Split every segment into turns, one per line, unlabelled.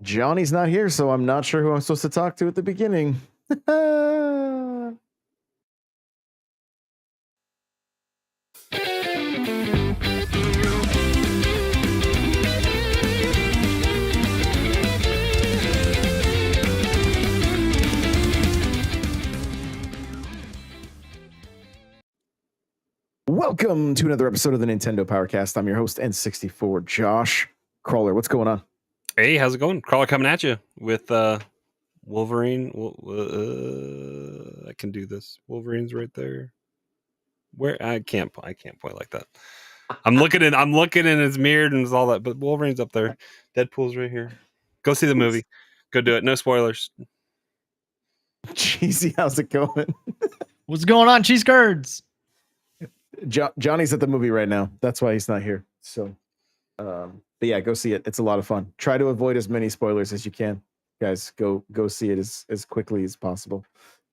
Johnny's not here, so I'm not sure who I'm supposed to talk to at the beginning. Welcome to another episode of the Nintendo Powercast. I'm your host, N64 Josh. Crawler, what's going on?
Hey, how's it going? Crawler coming at you with Wolverine. I can do this. Wolverine's right there. Where I can't point like that. I'm looking in his mirror and it's all that, but Wolverine's up there. Deadpool's right here. Go see the movie. Go do it. No spoilers.
Cheesy, how's it going?
What's going on, cheese curds?
Johnny's at the movie right now. That's why he's not here. So, but yeah, go see it. It's a lot of fun. Try to avoid as many spoilers as you can, guys. Go see it as quickly as possible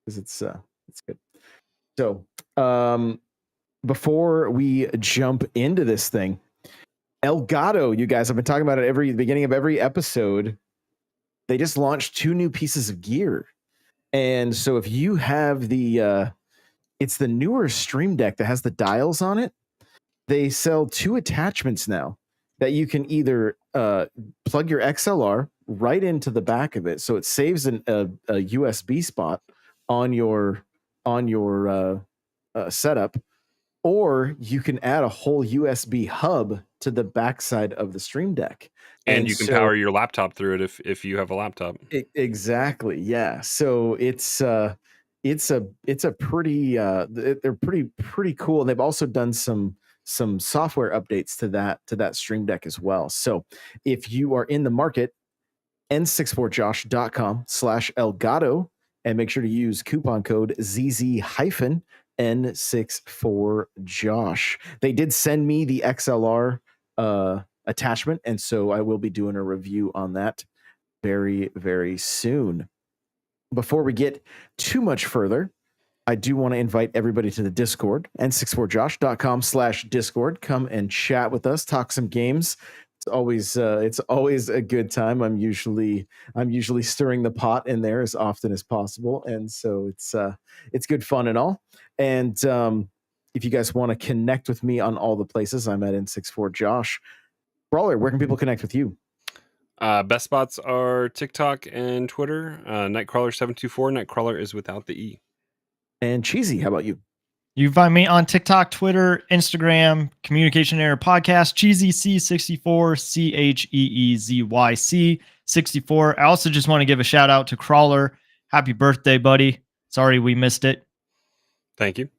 because it's good. So, before we jump into this thing, Elgato, you guys have been talking about it the beginning of every episode. They just launched 2 new pieces of gear. And so if you have it's the newer Stream Deck that has the dials on it, they sell 2 attachments now that you can either plug your XLR right into the back of it. So it saves a USB spot on your setup, or you can add a whole USB hub to the backside of the Stream Deck.
And you can power your laptop through it if you have a laptop.
Exactly. Yeah. So it's a pretty they're pretty cool. And they've also done some software updates to that Stream Deck as well. So if you are in the market, n64josh.com/Elgato, and make sure to use coupon code ZZ-N64Josh. They did send me the XLR attachment, and so I will be doing a review on that very, very soon. Before we get too much further, I do want to invite everybody to the Discord, n64josh.com/Discord. Come and chat with us, talk some games. It's always a good time. I'm usually stirring the pot in there as often as possible, and so it's good fun and all. And if you guys want to connect with me on all the places, I'm at N64Josh. Brawler, where can people connect with you?
Best spots are TikTok and Twitter. Nightcrawler724. Nightcrawler is without the E.
And Cheesy, how about you?
You can find me on TikTok, Twitter, Instagram, Communication Error Podcast, CheezyC64, CheezyC64. I also just want to give a shout out to Crawler. Happy birthday, buddy. Sorry we missed it.
Thank you.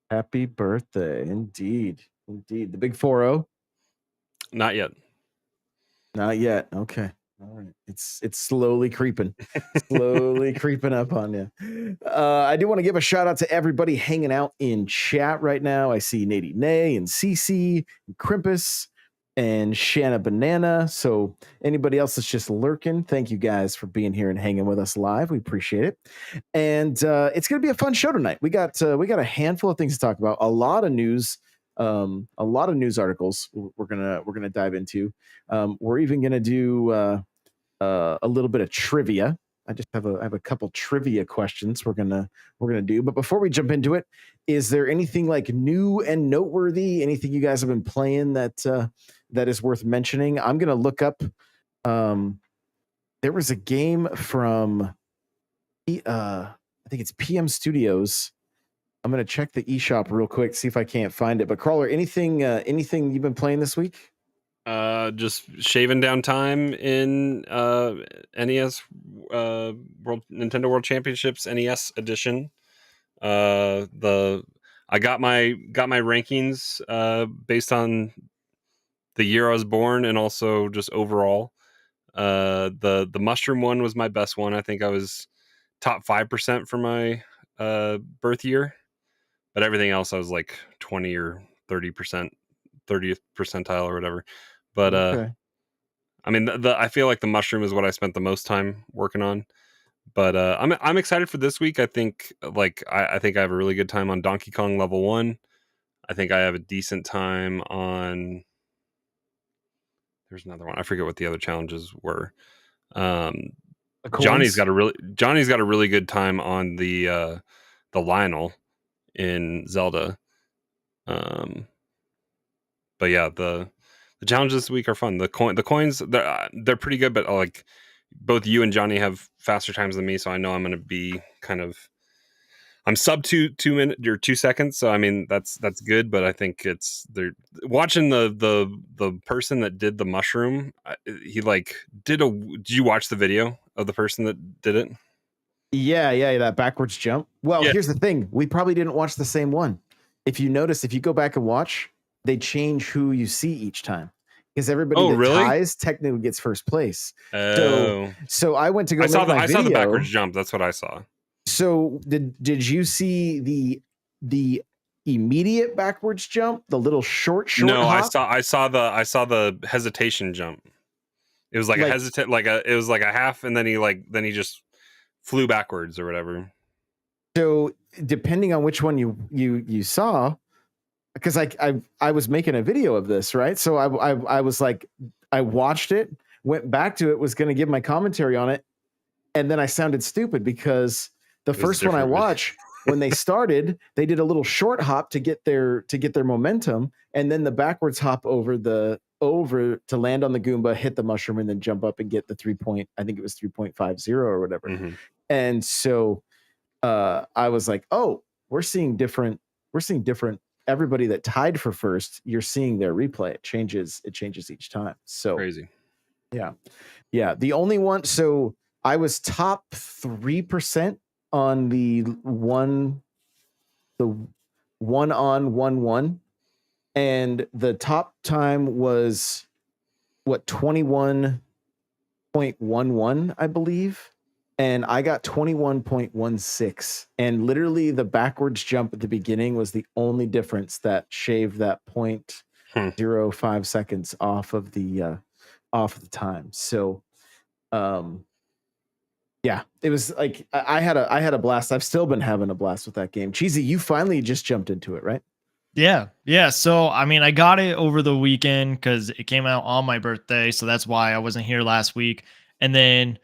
Happy birthday. Indeed. The big 4-0?
Not yet.
Not yet. Okay. All right. It's slowly creeping. Creeping up on you. I do want to give a shout out to everybody hanging out in chat right now. I see Nady Nay and Cece and Crimpus and Shanna Banana. So anybody else that's just lurking, thank you guys for being here and hanging with us live. We appreciate it. And it's going to be a fun show tonight. We got a handful of things to talk about. A lot of news articles we're gonna dive into. We're even gonna do a little bit of trivia. I have a couple trivia questions we're gonna do. But before we jump into it, is there anything like new and noteworthy? Anything you guys have been playing that is worth mentioning? I'm gonna look up. There was a game from I think it's PM Studios. I'm going to check the eShop real quick, see if I can't find it. But Crawler, anything you've been playing this week?
Just shaving down time in NES Nintendo World Championships NES edition. I got my rankings based on the year I was born and also just overall. The mushroom one was my best one. I think I was top 5% for my birth year. But everything else, I was like 20 or 30%, 30th percentile or whatever. But
okay.
I mean, I feel like the mushroom is what I spent the most time working on. But I'm excited for this week. I think I think I have a really good time on Donkey Kong level 1. I think I have a decent time on. There's another one. I forget what the other challenges were. Johnny's
Accords?
got a really good time on the Lionel in Zelda. But yeah, the challenges this week are fun. The coins they're pretty good, but like both you and Johnny have faster times than me, so I know I'm going to be I'm sub 2 minutes or 2 seconds. So I mean that's good, but I think they're watching the person that did the mushroom. He like did you watch the video of the person that did it?
Yeah, that backwards jump. Well,
Yeah.
here's the thing. We probably didn't watch the same one. If you notice, if you go back and watch, they change who you see each time. Because everybody that
really?
ties technically gets first place.
Oh.
So I went to go
I
make
saw
my
I
video.
saw the backwards jump. That's what I saw.
So did you see the immediate backwards jump, the little short
No,
hop?
I saw the hesitation jump. It was like a hesitant, it was like a half, and then he just flew backwards or whatever.
So depending on which one you saw, because I was making a video of this, right? So I was like, I watched it, went back to it, was going to give my commentary on it, and then I sounded stupid because the first one I watched, when they started, they did a little short hop to get their momentum, and then the backwards hop over to land on the Goomba, hit the mushroom, and then jump up and get the 3.50 or whatever.
Mm-hmm.
And so I was like, oh, we're seeing different. Everybody that tied for first, you're seeing their replay. It changes each time. So
crazy.
Yeah. The only one. So I was top 3% on the one on 1-1, and the top time was what 21.11, I believe. And I got 21.16. And literally the backwards jump at the beginning was the only difference that shaved that 0.05 seconds off of the time. So yeah, it was like I had a blast. I've still been having a blast with that game. Cheesy, you finally just jumped into it, right?
Yeah. So, I mean, I got it over the weekend because it came out on my birthday. So that's why I wasn't here last week. And then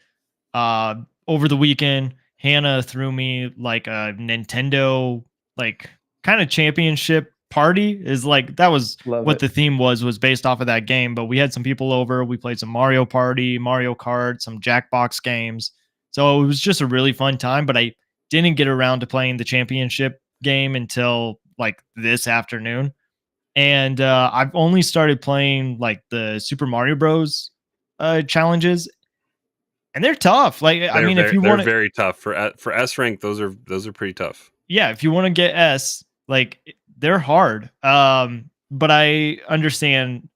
over the weekend, Hannah threw me like a Nintendo, like kind of championship party. Is like that was what the theme was based off of that game. But we had some people over. We played some Mario Party, Mario Kart, some Jackbox games. So it was just a really fun time. But I didn't get around to playing the championship game until like this afternoon. And I've only started playing like the Super Mario Bros. Challenges, and they're tough. Like I mean, if you want,
they're very tough for S rank. Those are pretty tough.
Yeah, if you want to get S, like they're hard. But I understand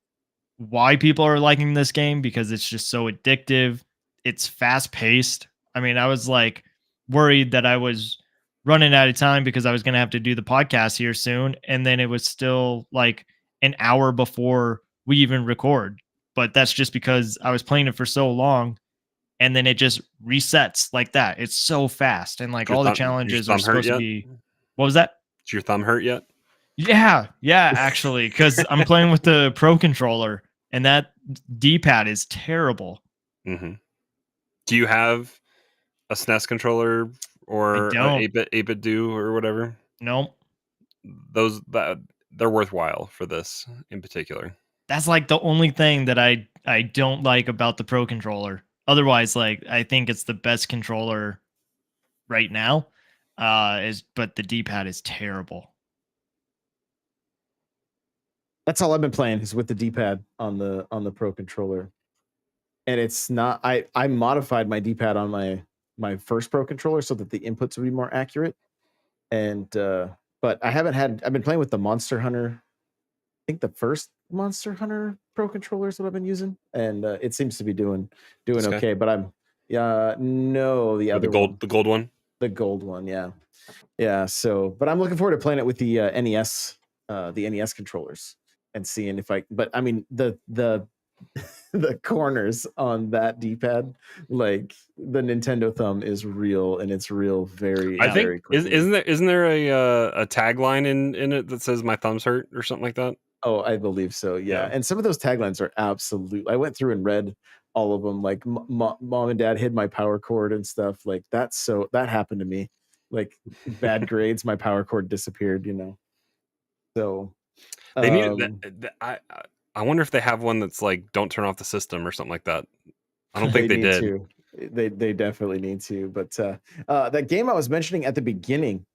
why people are liking this game because it's just so addictive. It's fast paced. I mean, I was like worried that I was running out of time because I was going to have to do the podcast here soon. And then it was still like an hour before we even record. But that's just because I was playing it for so long. And then it just resets like that. It's so fast. And like all the challenges are supposed to be. What was that?
Did your thumb hurt yet?
Yeah, actually, because I'm playing with the Pro controller, and that D-pad is terrible.
Mm-hmm. Do you have a SNES controller or an 8-bit do or whatever?
Nope.
They're worthwhile for this in particular.
That's like the only thing that I don't like about the Pro controller. Otherwise, like I think it's the best controller right now. But the D-pad is terrible.
That's all I've been playing is with the D-pad on the Pro controller. And it's not I modified my D-pad on my first Pro controller so that the inputs would be more accurate. And but I've been playing with the Monster Hunter. I think the first Monster Hunter Pro controller is what I've been using, and it seems to be doing okay. But I'm the other one,
the gold one,
yeah. So, but I'm looking forward to playing it with the NES controllers and seeing if I. But I mean the the corners on that D-pad, like the Nintendo thumb is real, and it's real very.
I think
very quickly.
isn't there a tagline in it that says "My thumbs hurt" or something like that?
Oh, I believe so. Yeah. And some of those taglines are absolute. I went through and read all of them. Like mom and dad hid my power cord and stuff. Like that happened to me. Like bad grades, my power cord disappeared. So
They need. I wonder if they have one that's like don't turn off the system or something like that. I don't think they
need
did.
to. They definitely need to. But that game I was mentioning at the beginning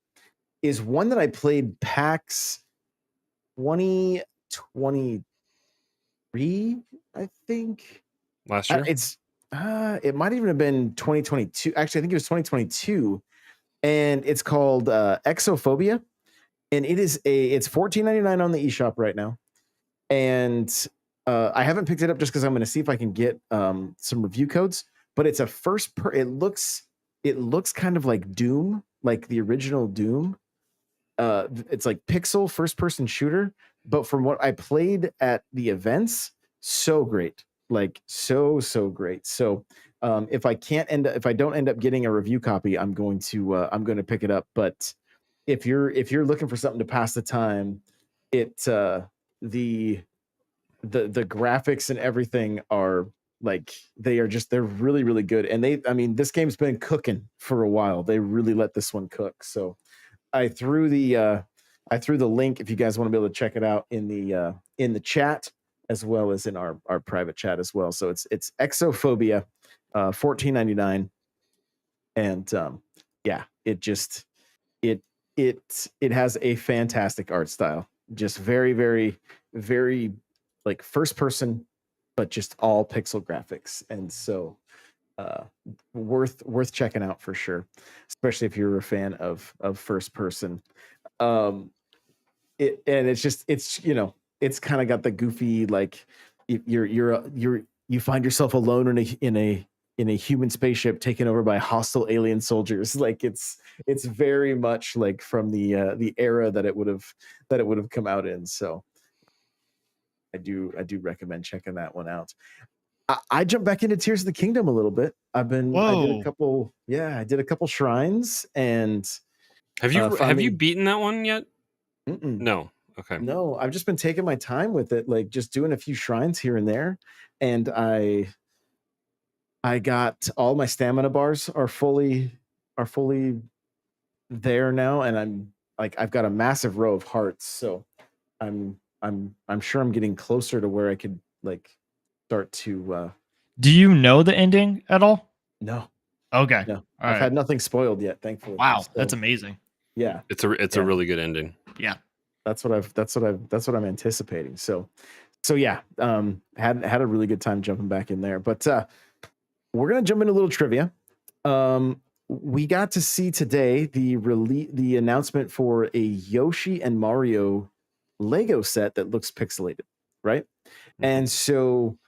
is one that I played PAX 2023, I think.
Last year?
It might even have been 2022. Actually, I think it was 2022, and it's called Exophobia, and it's $14.99 on the eShop right now. And I haven't picked it up just because I'm going to see if I can get some review codes. But it's a it looks kind of like Doom, like the original Doom. It's like pixel first person shooter, but from what I played at the events, so great, like so great. So if I don't end up getting a review copy, I'm going to pick it up. But if you're looking for something to pass the time, the graphics and everything are like they're really really good. And this game's been cooking for a while. They really let this one cook. So I threw the link if you guys want to be able to check it out in the chat as well as in our private chat as well. So it's Exophobia, $14.99, and it has a fantastic art style, just very very very like first person, but just all pixel graphics, and so worth checking out for sure, especially if you're a fan of first person. It's kind of got the goofy, like you find yourself alone in a human spaceship taken over by hostile alien soldiers. Like it's very much like from the era that it would have come out in. So I do recommend checking that one out. I jumped back into Tears of the Kingdom a little bit. I did a couple shrines. And
have you beaten that one yet? No. Okay.
No, I've just been taking my time with it, like just doing a few shrines here and there. And I got all my stamina bars are fully there now, and I've got a massive row of hearts. So I'm sure I'm getting closer to where I could like start to
Do you know the ending at all?
No.
Okay.
No.
All
I've
right.
had nothing spoiled yet, thankfully.
Wow,
So,
that's amazing.
Yeah.
It's a really good ending.
Yeah.
That's what I'm anticipating. So yeah, had a really good time jumping back in there. But we're gonna jump into a little trivia. We got to see today the announcement for a Yoshi and Mario Lego set that looks pixelated, right? Mm-hmm. And so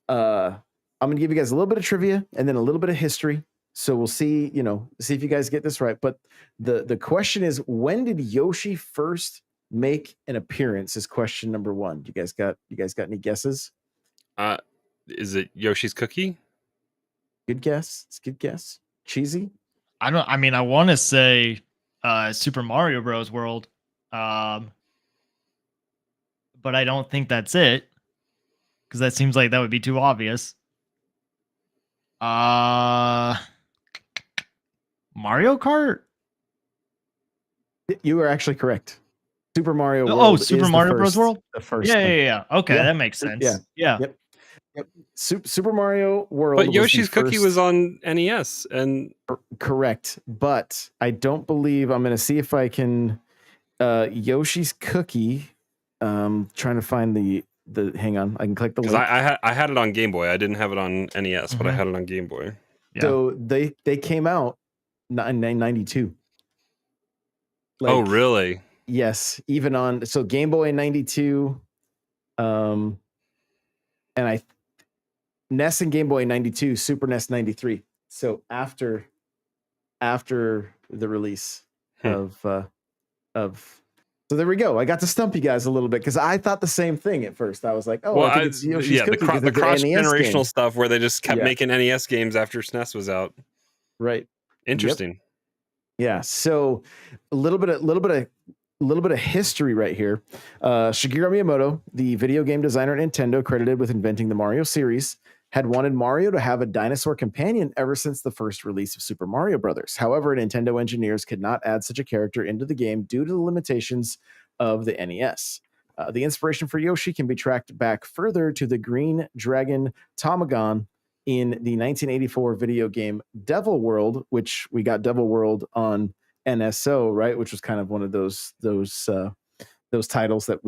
I'm gonna give you guys a little bit of trivia and then a little bit of history. So we'll see if you guys get this right. But the question is, when did Yoshi first make an appearance? Is question number one. You guys got any guesses?
Is it Yoshi's Cookie?
Good guess. It's a good guess. Cheesy?
I want to say Super Mario Bros. World. But I don't think that's it, because that seems like that would be too obvious. Mario Kart?
You are actually correct. Super Mario World.
Super Mario Bros. World?
The first.
Yeah. Okay, that makes sense. Yeah.
Yep. Super Mario World.
But Yoshi's Cookie was on NES, and
correct. But I don't believe, I'm going to see if I can. Yoshi's Cookie. Trying to find the. Hang on, I can click the link.
I had it on Game Boy. I didn't have it on NES, but I had it on Game Boy.
Yeah.
So they came out in 1992.
Oh, really?
Yes, even on Game Boy in 92, and NES and Game Boy in 92, Super NES 93. So after the release of so there we go. I got to stump you guys a little bit because I thought the same thing at first. I was like, I think it's Yoshi's Cookie,
the cross generational
game
stuff where they just kept making NES games after SNES was out.
Right.
Interesting.
Yep. Yeah. So a little bit of history right here. Shigeru Miyamoto, the video game designer at Nintendo, credited with inventing the Mario series, had wanted Mario to have a dinosaur companion ever since the first release of Super Mario Brothers. However, Nintendo engineers could not add such a character into the game due to the limitations of the NES. The inspiration for Yoshi can be tracked back further to the Green Dragon Tomagon in the 1984 video game Devil World, which we got Devil World on NSO, right? Which was kind of one of those titles that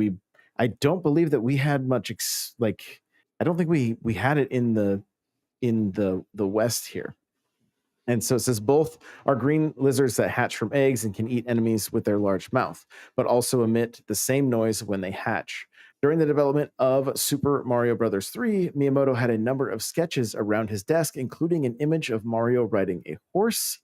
I don't believe that we had much I don't think we had it in the West here. And so it says both are green lizards that hatch from eggs and can eat enemies with their large mouth, but also emit the same noise when they hatch. During the development of Super Mario Bros. 3, Miyamoto had a number of sketches around his desk, including an image of Mario riding a horse.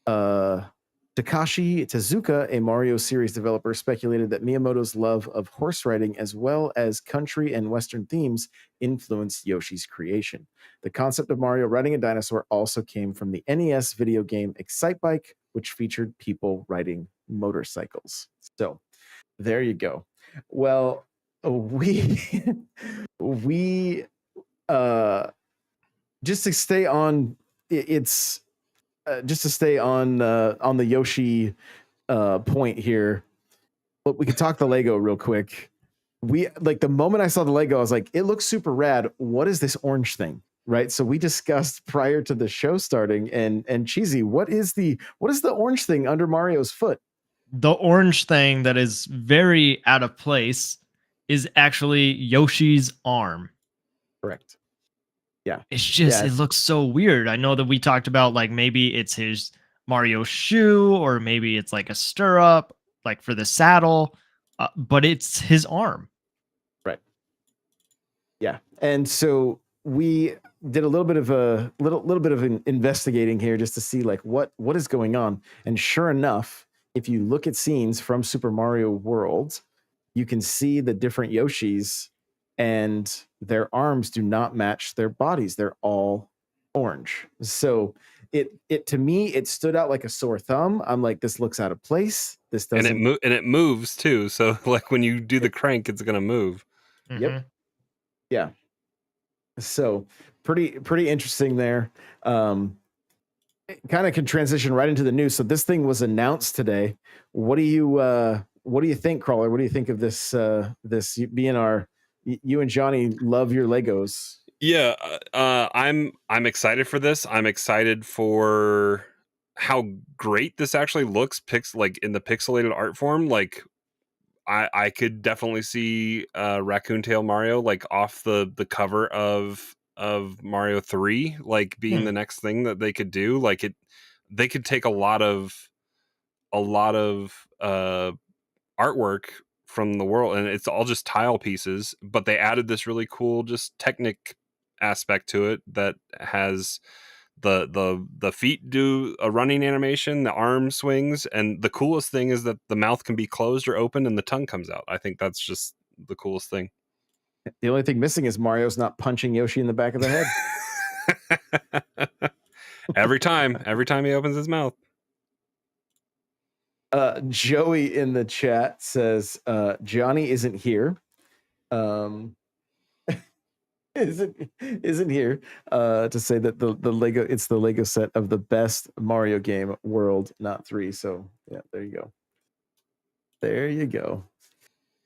Takashi Tezuka, a Mario series developer, speculated that Miyamoto's love of horse riding as well as country and Western themes influenced Yoshi's creation. The concept of Mario riding a dinosaur also came from the NES video game Excitebike, which featured people riding motorcycles. So there you go. Well, we just to stay on just to stay on the Yoshi point here, but we could talk the Lego real quick. The moment I saw the Lego, I was like, it looks super rad. What is this orange thing? Right. So we discussed prior to the show starting, and Cheesy, what is the orange thing under Mario's foot?
The orange thing that is very out of place is actually Yoshi's arm.
Correct. Yeah.
It's just, it looks so weird. I know that we talked about like maybe it's his Mario shoe, or maybe it's like a stirrup, like for the saddle, but it's his arm.
Right. Yeah. And so we did a little bit of an investigating here just to see like what is going on. And sure enough, if you look at scenes from Super Mario World, you can see the different Yoshis, and their arms do not match their bodies. They're all orange. So it to me, it stood out like a sore thumb. I'm like, this looks out of place. This doesn't,
and it moves too. So like when you do the crank, it's gonna move.
Mm-hmm.
Yep. Yeah. So pretty interesting there. Kind of can transition right into the news. So this thing was announced today. What do you think, Crawler? What do you think of this? This being you and Johnny love your Legos.
Yeah, I'm excited for this. I'm excited for how great this actually looks. Like in the pixelated art form. Like I could definitely see Raccoon Tail Mario like off the cover of Mario 3, like being the next thing that they could do. Like they could take a lot of artwork from the world, and it's all just tile pieces, but they added this really cool just technic aspect to it that has the feet do a running animation, the arm swings, and the coolest thing is that the mouth can be closed or open and the tongue comes out. I think that's just the coolest thing.
The only thing missing is Mario's not punching Yoshi in the back of the head.
every time he opens his mouth.
Joey in the chat says Johnny isn't here. Isn't here to say that the Lego, it's the Lego set of the best Mario game world, not 3. So yeah, there you go.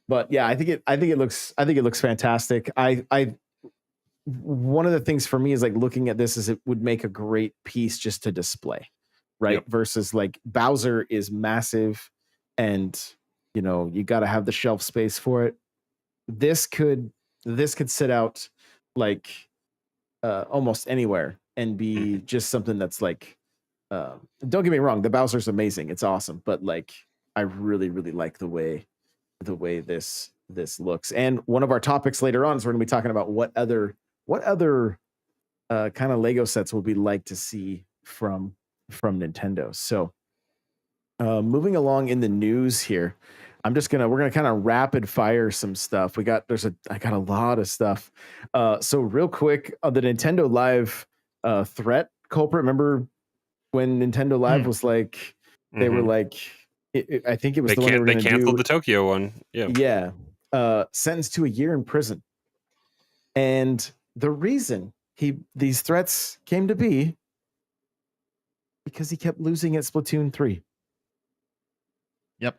But yeah, I think it looks fantastic. I one of the things for me is like looking at this is it would make a great piece just to display, right?
Yep.
Versus like Bowser is massive, and you got to have the shelf space for it. This could sit out like almost anywhere and be just something that's like don't get me wrong, the Bowser's amazing, it's awesome, but like I really like the way this looks. And one of our topics later on is we're going to be talking about what other kind of Lego sets will be like to see from Nintendo. So moving along in the news here, we're gonna kind of rapid fire some stuff. I got a lot of stuff. So real quick, the Nintendo Live threat culprit. Remember when Nintendo Live was like, they were like, I think it was the one they
canceled the Tokyo one.
Yeah. Sentenced to a year in prison. And the reason these threats came to be because he kept losing at Splatoon 3.
Yep.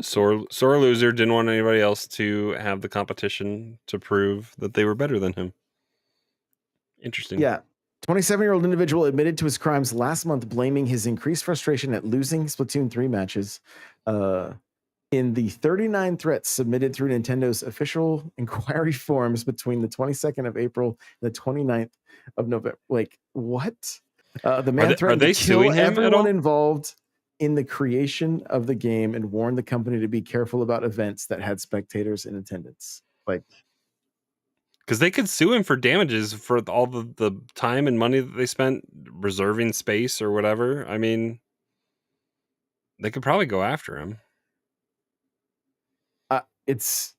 Sore loser, didn't want anybody else to have the competition to prove that they were better than him. Interesting.
Yeah. 27-year-old individual admitted to his crimes last month, blaming his increased frustration at losing Splatoon 3 matches. In the 39 threats submitted through Nintendo's official inquiry forms between the 22nd of April and the 29th of November. Like, what? The man threatened to kill everyone involved in the creation of the game and warned the company to be careful about events that had spectators in attendance. Like,
because they could sue him for damages for all the time and money that they spent reserving space or whatever. I mean, they could probably go after him.
It's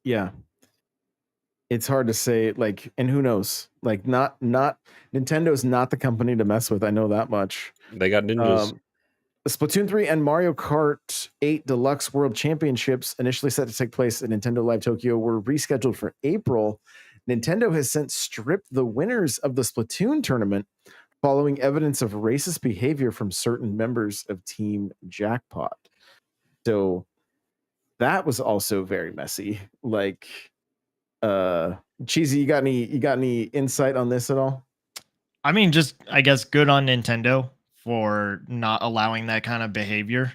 hard to say, like, and who knows? Like, not Nintendo's not the company to mess with. I know that much.
They got ninjas.
Splatoon 3 and Mario Kart 8 Deluxe World Championships, initially set to take place at Nintendo Live Tokyo, were rescheduled for April. Nintendo has since stripped the winners of the Splatoon tournament following evidence of racist behavior from certain members of Team Jackpot. So that was also very messy. Like, Cheesy, you got any insight on this at all?
I mean, just I guess good on Nintendo for not allowing that kind of behavior.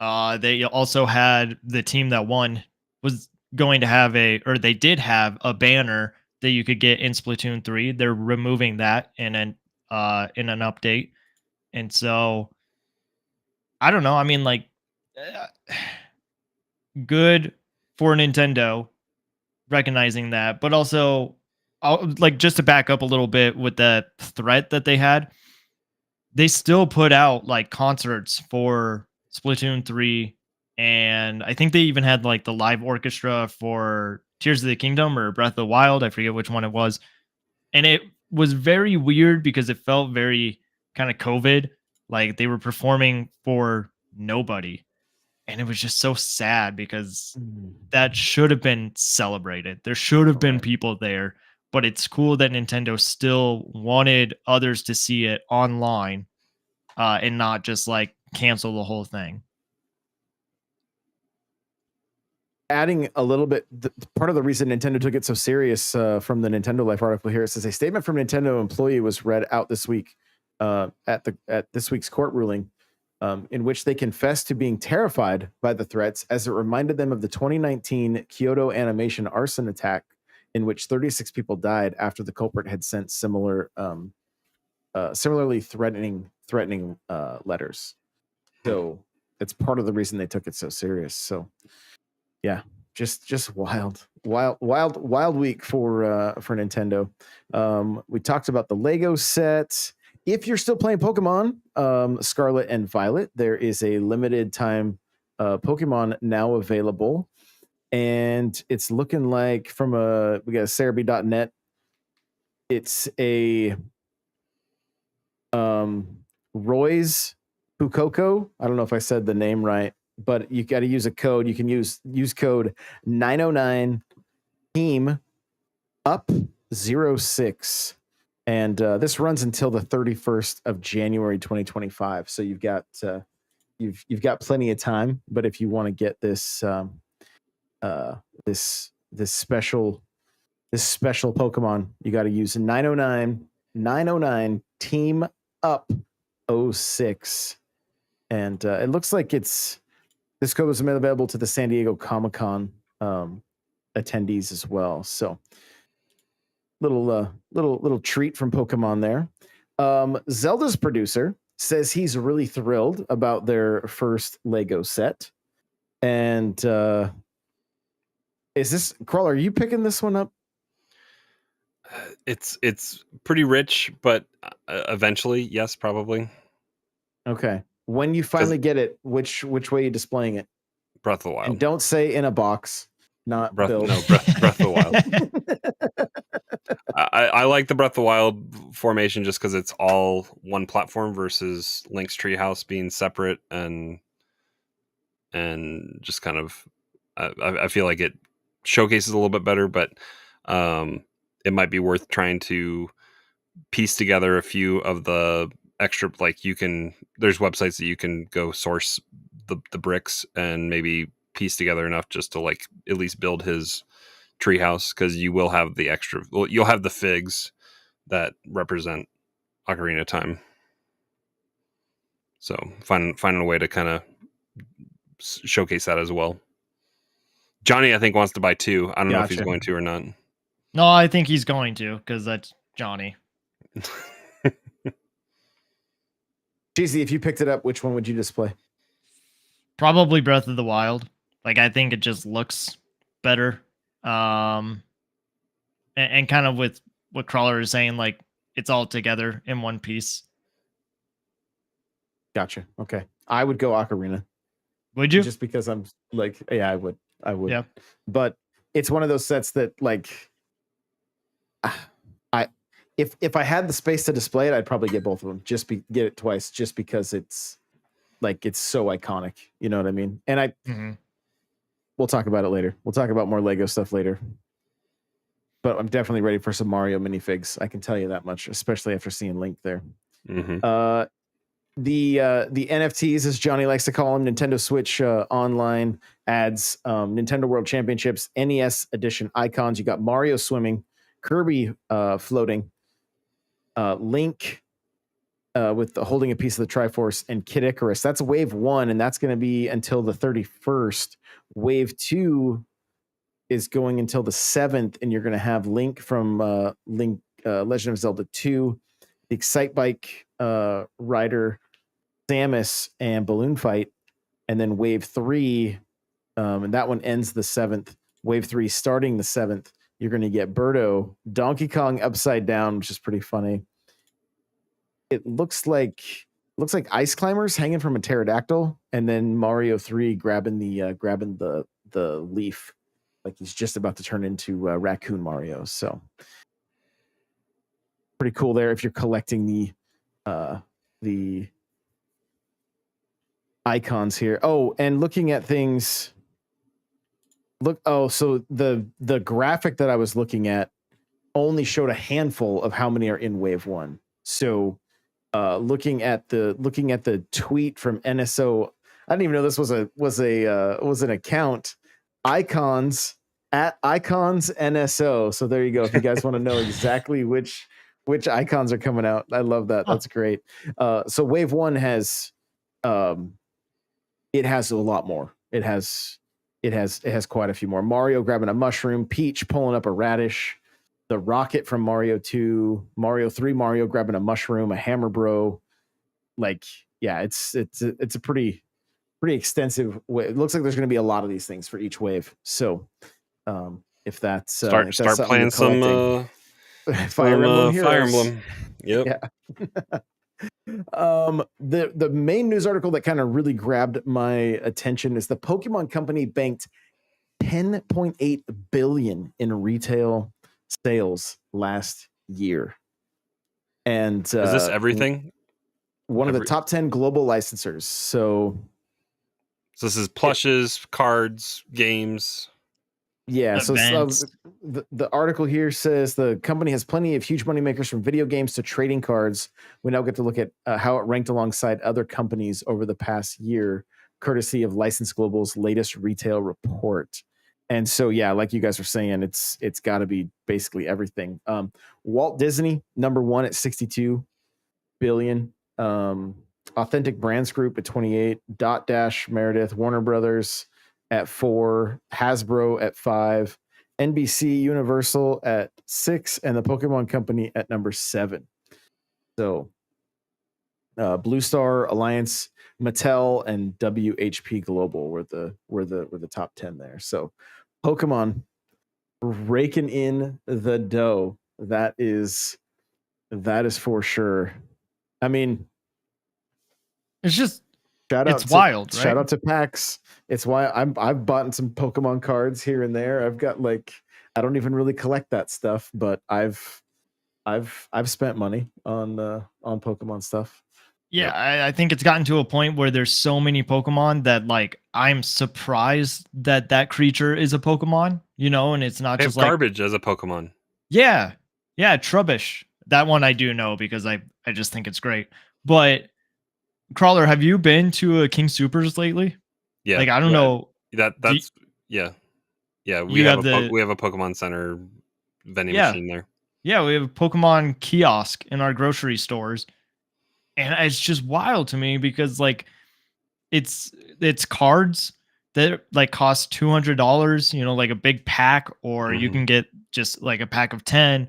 They also had the team that won was going to have they did have a banner that you could get in Splatoon 3. They're removing that in an update. And so I don't know. I mean, like, good for Nintendo recognizing that, but also, like, just to back up a little bit with the threat that they had, they still put out like concerts for Splatoon 3, and I think they even had like the live orchestra for Tears of the Kingdom or Breath of the Wild. I forget which one it was. And it was very weird because it felt very kind of COVID, like they were performing for nobody. And it was just so sad because that should have been celebrated. There should have been people there, but it's cool that Nintendo still wanted others to see it online, and not just like cancel the whole thing.
Adding a little bit, part of the reason Nintendo took it so serious, from the Nintendo Life article here, it says a statement from Nintendo employee was read out this week at this week's court ruling, in which they confessed to being terrified by the threats as it reminded them of the 2019 Kyoto Animation arson attack, in which 36 people died after the culprit had sent similarly threatening letters. So it's part of the reason they took it so serious. So yeah, just wild week for Nintendo. We talked about the Lego set. If you're still playing Pokemon Scarlet and Violet, there is a limited time Pokemon now available, and it's looking like we got Cerebi.net. It's a Roy's Pukoko. I don't know if I said the name right, but you got to use a code. You can use code 909 team up 06, and this runs until the 31st of January 2025. So you've got plenty of time. But if you want to get this this special Pokemon, you got to use 909 team up 06. And it looks like this code was made available to the San Diego Comic-Con attendees as well. So little treat from Pokemon there. Zelda's producer says he's really thrilled about their first Lego set. And is this, Crawler, are you picking this one up?
It's pretty rich, but eventually, yes, probably.
Okay. When you finally get it, which way are you displaying it?
Breath of the Wild.
And don't say in a box, not
Breath
built.
of the Wild. I like the Breath of the Wild formation just because it's all one platform versus Link's Treehouse being separate, and just kind of I feel like it showcases a little bit better, but it might be worth trying to piece together a few of the extra, like there's websites that you can go source the bricks and maybe piece together enough just to like at least build his treehouse, because you will have the extra. Well, you'll have the figs that represent Ocarina of Time. So finding a way to kind of showcase that as well. Johnny, I think, wants to buy 2. I don't know if he's
Gotcha.
going to or not.
No, I think he's going to, because that's Johnny.
Cheesy, if you picked it up, which one would you display?
Probably Breath of the Wild. Like, I think it just looks better. And kind of with what Crawler is saying, like, it's all together in one piece.
Gotcha. Okay. I would go Ocarina.
Would you?
Just because I'm like, yeah, I would.
Yeah.
But it's one of those sets that, like, if I had the space to display it, I'd probably get both of them. Get it twice, just because it's like, it's so iconic. You know what I mean? And we'll talk about it later. We'll talk about more Lego stuff later. But I'm definitely ready for some Mario minifigs. I can tell you that much, especially after seeing Link there.
Mm-hmm.
The NFTs, as Johnny likes to call them, Nintendo Switch online ads, Nintendo World Championships, NES edition icons. You got Mario swimming, Kirby floating, Link with holding a piece of the Triforce, and Kid Icarus. That's wave 1, and that's going to be until the 31st. Wave 2 is going until the 7th, and you're going to have Link from Link Legend of Zelda 2, the Excite Bike rider, Samus, and Balloon Fight. And then wave 3, and that one ends the 7th. Wave 3 starting the 7th. You're going to get Birdo, Donkey Kong Upside Down, which is pretty funny. It looks like ice climbers hanging from a pterodactyl, and then Mario 3 grabbing the leaf, like he's just about to turn into Raccoon Mario. So pretty cool there if you're collecting the icons here. Oh, and looking at things. So the graphic that I was looking at only showed a handful of how many are in wave 1. So looking at the tweet from NSO, I didn't even know this was an account. Icons NSO. So there you go. If you guys want to know exactly which icons are coming out, I love that. That's great. So wave 1 has it has a lot more. It has quite a few more. Mario grabbing a mushroom, Peach pulling up a radish, the rocket from Mario 2, Mario 3, Mario grabbing a mushroom, a hammer bro. Like, yeah, it's a pretty extensive way. It looks like there's going to be a lot of these things for each wave. So if that's
start playing some
Fire Emblem Heroes.
Fire Emblem. Yep.
Yeah. The main news article that kind of really grabbed my attention is the Pokemon Company banked $10.8 billion in retail sales last year. And
is this everything?
One of the top 10 global licensors. So
this is plushes, cards, games.
Yeah, so the article here says the company has plenty of huge moneymakers from video games to trading cards. We now get to look at how it ranked alongside other companies over the past year, courtesy of License Global's latest retail report. And so, yeah, like you guys were saying, it's got to be basically everything. Walt Disney, number 1 at 62 billion. Authentic Brands Group at 28. Dotdash, Meredith, Warner Brothers at 4, Hasbro at 5, NBC Universal at 6, and the Pokemon Company at number 7. So Blue Star Alliance, Mattel, and WHP Global were the top 10 there. So Pokemon raking in the dough. That is for sure. I mean,
it's just
it's
wild, right?
Shout out to PAX. It's why I've bought some Pokemon cards here and there. I've got, like, I don't even really collect that stuff, but I've spent money on Pokemon stuff.
Yeah, yep. I think it's gotten to a point where there's so many Pokemon that, like, I'm surprised that creature is a Pokemon, and it's not just like
garbage as a Pokemon.
Yeah, Trubbish. that one I do know because I just think it's great. But Crawler, have you been to a King Supers lately?
Yeah,
Like I don't know.
that's yeah. We
You
have
have the
we have a Pokemon Center vending
yeah
machine there.
yeah we have a Pokemon kiosk in our grocery stores, and it's just wild to me because like it's cards that like cost $200, you know, like a big pack, or you can get just like a pack of 10,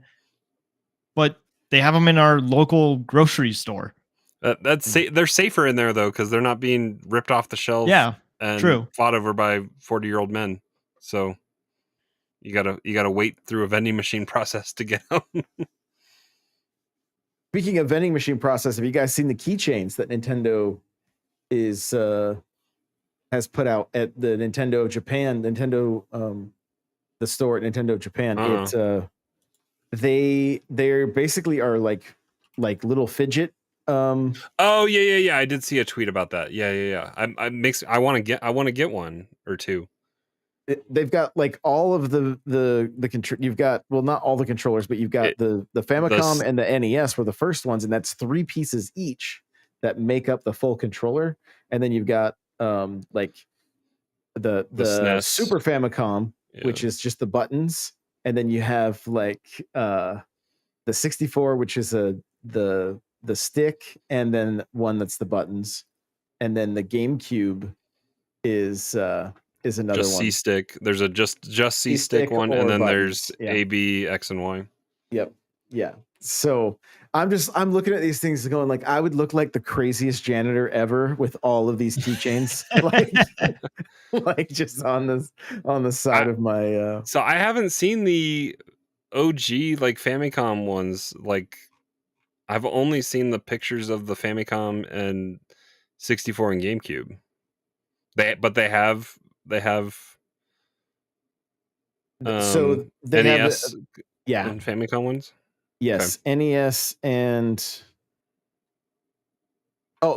but they have them in our local grocery store.
They're safer in there though because they're not being ripped off the shelf
Yeah,
and
true.
fought over by 40-year-old men. So you gotta wait through a vending machine process to get them.
Speaking of vending machine process, have you guys seen the keychains that Nintendo is has put out at the Nintendo Japan, the store at Nintendo Japan? They're basically are like little fidget.
Oh yeah. I did see a tweet about that. Yeah. I want to get one or two.
They've got like all of you've got, well, not all the controllers, but you've got the Famicom and the NES were the first ones, and that's 3 pieces each that make up the full controller. And then you've got like the
SNES.
Super Famicom, which is just the buttons, and then you have like the 64, which is the stick, and then one that's the buttons, and then the GameCube is another
just
one.
C stick. There's a just C stick one, and then
buttons.
there's A, B, X, and Y.
Yep. Yeah. So I'm looking at these things going like, I would look like the craziest janitor ever with all of these keychains, like just on the side of my.
So I haven't seen the OG like Famicom ones. Like I've only seen the pictures of the Famicom and 64 and GameCube. They have
so they
NES
have
and Famicom ones.
Yes, okay. NES and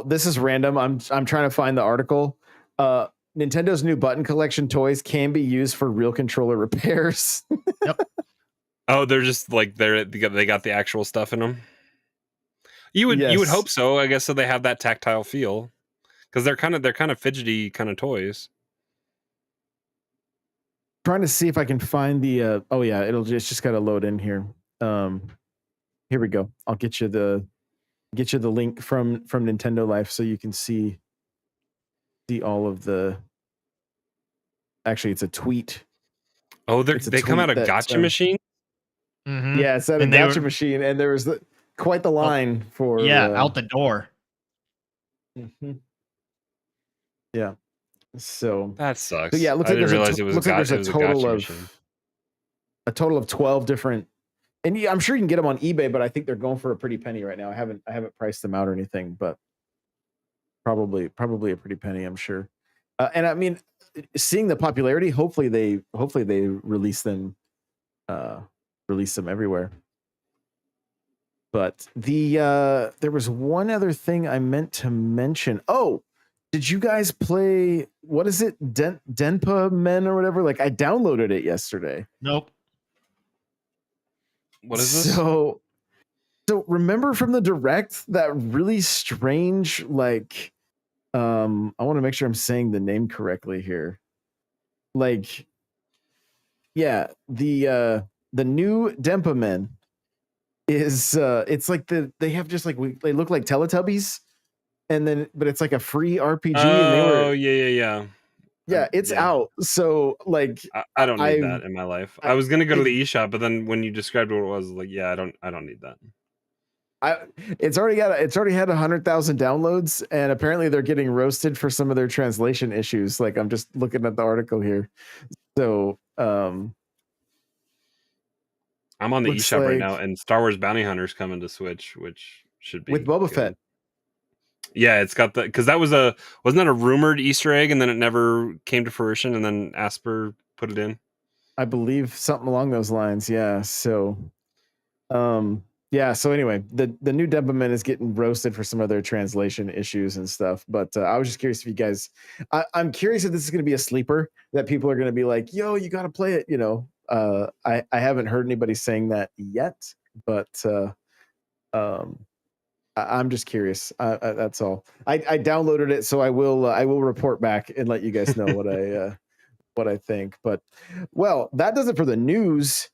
this is random. I'm trying to find the article. Nintendo's new button collection toys can be used for real controller repairs.
Yep.
Oh, they're just like they got the actual stuff in them. You would hope so, I guess, so they have that tactile feel because they're kind of fidgety kind of toys.
Trying to see if I can find the it's just got to load in here. Here we go. I'll get you the link from Nintendo Life so you can see all of the. Actually, it's a tweet.
Oh, they come out of gotcha machine.
Mm-hmm.
Yeah, it's out of gotcha machine, and there was quite the line for
out the door.
Mm-hmm. Yeah, so
that sucks.
So yeah, it looks like
there's
a total of 12 different. And I'm sure you can get them on eBay, but I think they're going for a pretty penny right now. I haven't priced them out or anything, but probably a pretty penny, I'm sure. And I mean, seeing the popularity, hopefully they release them everywhere. But there was one other thing I meant to mention. Oh, did you guys play, what is it, Denpa Men or whatever? Like I downloaded it yesterday.
Nope.
What is this?
So remember from the Direct that really strange, like, I want to make sure I'm saying the name correctly here. Like, yeah, the new Denpa Men is it's like they have just like they look like Teletubbies, and then but it's like a free RPG.
Oh,
and yeah, it's out. So like
I don't need that in my life. I was gonna go to the eShop, but then when you described what it was, like, yeah, I don't need that.
It's already had 100,000 downloads, and apparently they're getting roasted for some of their translation issues. Like I'm just looking at the article here. So I'm
on the eShop right now, and Star Wars Bounty Hunter's coming to Switch, which should be
with Boba Fett.
Yeah, it's got because wasn't that a rumored Easter egg, and then it never came to fruition, and then Asper put it in.
I believe something along those lines. Yeah. So, yeah. So anyway, the new Denpa Men is getting roasted for some of their translation issues and stuff. But I was just curious if you guys, I'm curious if this is going to be a sleeper that people are going to be like, yo, you got to play it. You know, I haven't heard anybody saying that yet, but I'm just curious. That's all. I downloaded it, so I will report back and let you guys know what I think. But well, that does it for the news.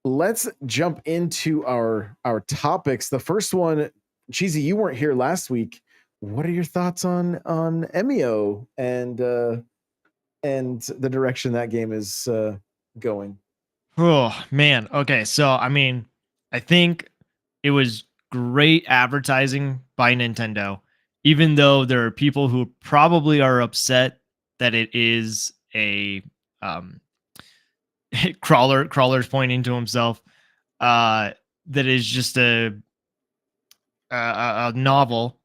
Let's jump into our topics. The first one, Cheesy, you weren't here last week. What are your thoughts on Emio and the direction that game is going?
Oh man. Okay. So I mean, I think it was great advertising by Nintendo, even though there are people who probably are upset that it is a um crawler's pointing to himself. That is just a novel.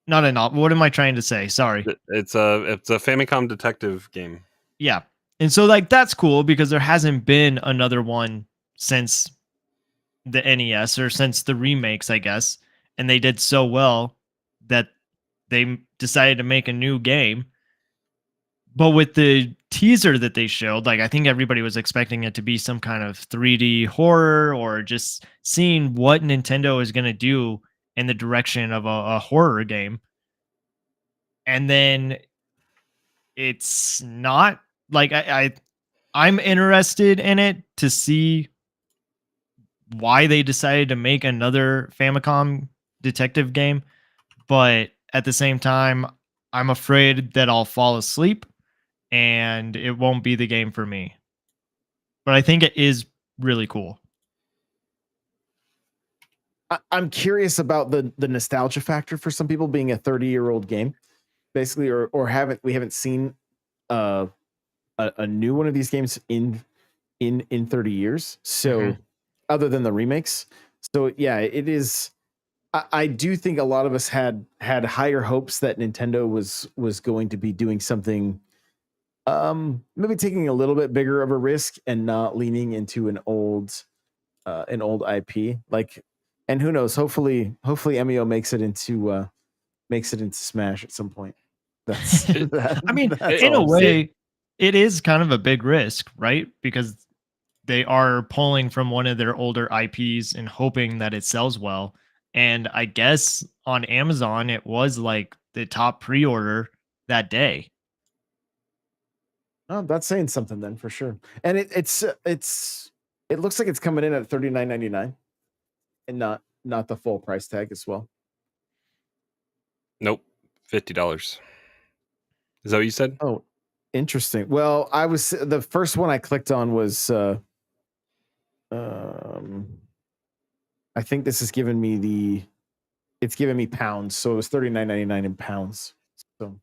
Not a novel. What am I trying to say? Sorry.
It's a Famicom Detective game.
Yeah. And so like that's cool because there hasn't been another one since the NES or since the remakes, I guess. And they did so well that they decided to make a new game. But with the teaser that they showed, like I think everybody was expecting it to be some kind of 3D horror or just seeing what Nintendo is going to do in the direction of a horror game. And then it's not like I'm interested in it to see why they decided to make another Famicom detective game, but at the same time, I'm afraid that I'll fall asleep and it won't be the game for me. But I think it is really cool.
I'm curious about the nostalgia factor for some people being a 30-year-old game, basically, or we haven't seen a new one of these games in 30 years. So other than the remakes. So yeah, it is. I do think a lot of us had higher hopes that Nintendo was going to be doing something, maybe taking a little bit bigger of a risk and not leaning into an old IP. Like, and who knows? Hopefully Emio makes it into Smash at some point. That's
I mean,
that's
in
all
a
I'm saying.
way, it is kind of a big risk, right? Because they are pulling from one of their older IPs and hoping that it sells well. And I guess on Amazon, it was like the top pre-order that day.
Oh, that's saying something then for sure. And it looks like it's coming in at $39.99 and not the full price tag as well.
Nope, $50. Is that what you said?
Oh, interesting. Well, the first one I clicked on was I think this is giving me it's giving me pounds, so it was $39.99 in pounds. So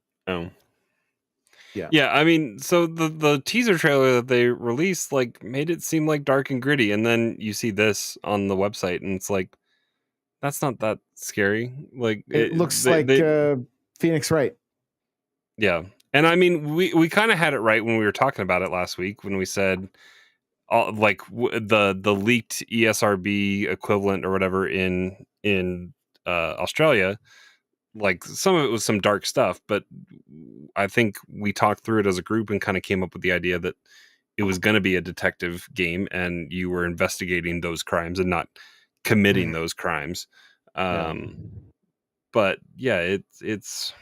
yeah. I mean, so the teaser trailer that they released like made it seem like dark and gritty, and then you see this on the website, and it's like that's not that scary. Like
it looks like Phoenix Wright.
Yeah, and I mean, we kind of had it right when we were talking about it last week when we said the leaked ESRB equivalent or whatever in Australia. Like some of it was some dark stuff, but I think we talked through it as a group and kind of came up with the idea that it was going to be a detective game and you were investigating those crimes and not committing those crimes. But yeah, it's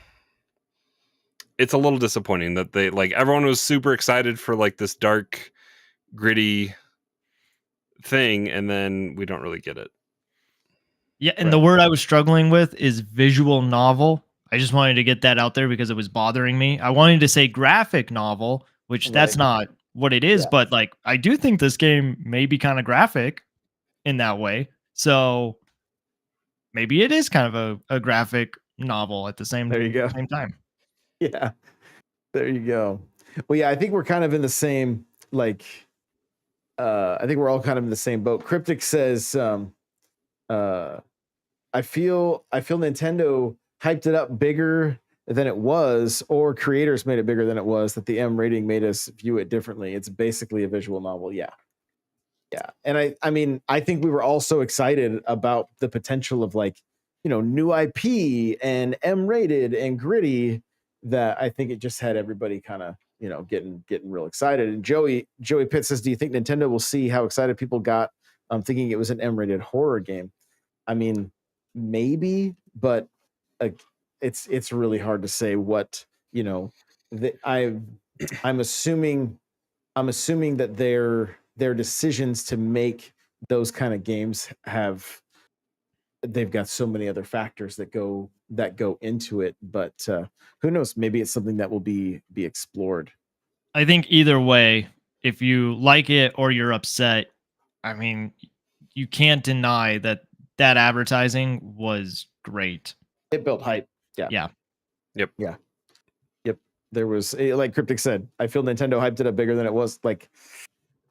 a little disappointing that they like everyone was super excited for like this dark, gritty thing, and then we don't really get it.
Yeah, and the word I was struggling with is visual novel. I just wanted to get that out there because it was bothering me. I wanted to say graphic novel, which that's not what it is, but like I do think this game may be kind of graphic in that way. So maybe it is kind of a graphic novel at the same time.
Yeah. There you go. Well, yeah, I think we're kind of in the same I think we're all kind of in the same boat. Cryptic says I feel Nintendo hyped it up bigger than it was, or creators made it bigger than it was, that the M rating made us view it differently. It's basically a visual novel. Yeah. And I mean, I think we were all so excited about the potential of new IP and M rated and gritty that I think it just had everybody kind of, getting real excited. And Joey Pitt says, do you think Nintendo will see how excited people got thinking it was an M rated horror game? I mean, maybe, but it's really hard to say what, you know, I'm assuming that their decisions to make those kind of games they've got so many other factors that go into it, but who knows, maybe it's something that will be explored.
I think either way, if you like it or you're upset, I mean, you can't deny that advertising was great.
It built hype. Yeah.
Yeah.
Yep.
Yeah. Yep. There was, like Cryptic said, I feel Nintendo hyped it up bigger than it was. Like,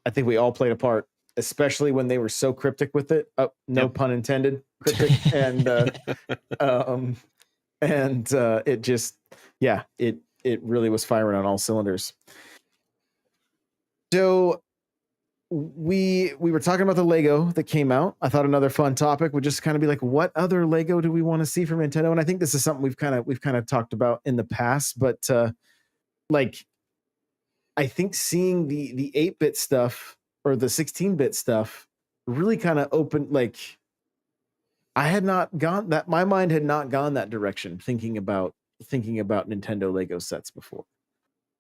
I think we all played a part, especially when they were so cryptic with it. Oh, no
Yep.
pun intended. Cryptic. And it just, yeah, it really was firing on all cylinders. So we were talking about the Lego that came out. I thought another fun topic would just kind of be like, what other Lego do we want to see from Nintendo? And I think this is something we've kind of talked about in the past, but like, I think seeing the 8-bit stuff or the 16-bit stuff really kind of opened, like, I had not gone that, my mind had not gone that direction thinking about Nintendo Lego sets before.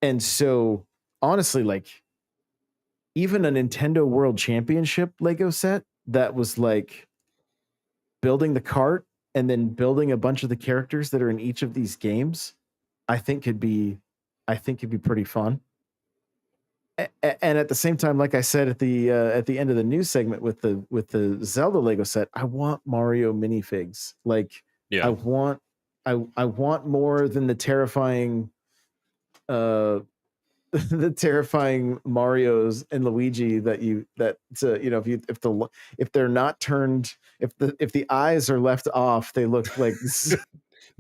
And so honestly, like, even a Nintendo World Championship Lego set that was like building the cart and then building a bunch of the characters that are in each of these games, I think could be pretty fun. And at the same time, like I said at the end of the news segment with the Zelda Lego set, I want Mario minifigs. Like,
Yeah.
I want more than the terrifying the terrifying Marios and Luigi that you know, if they're not turned, if the eyes are left off, they look like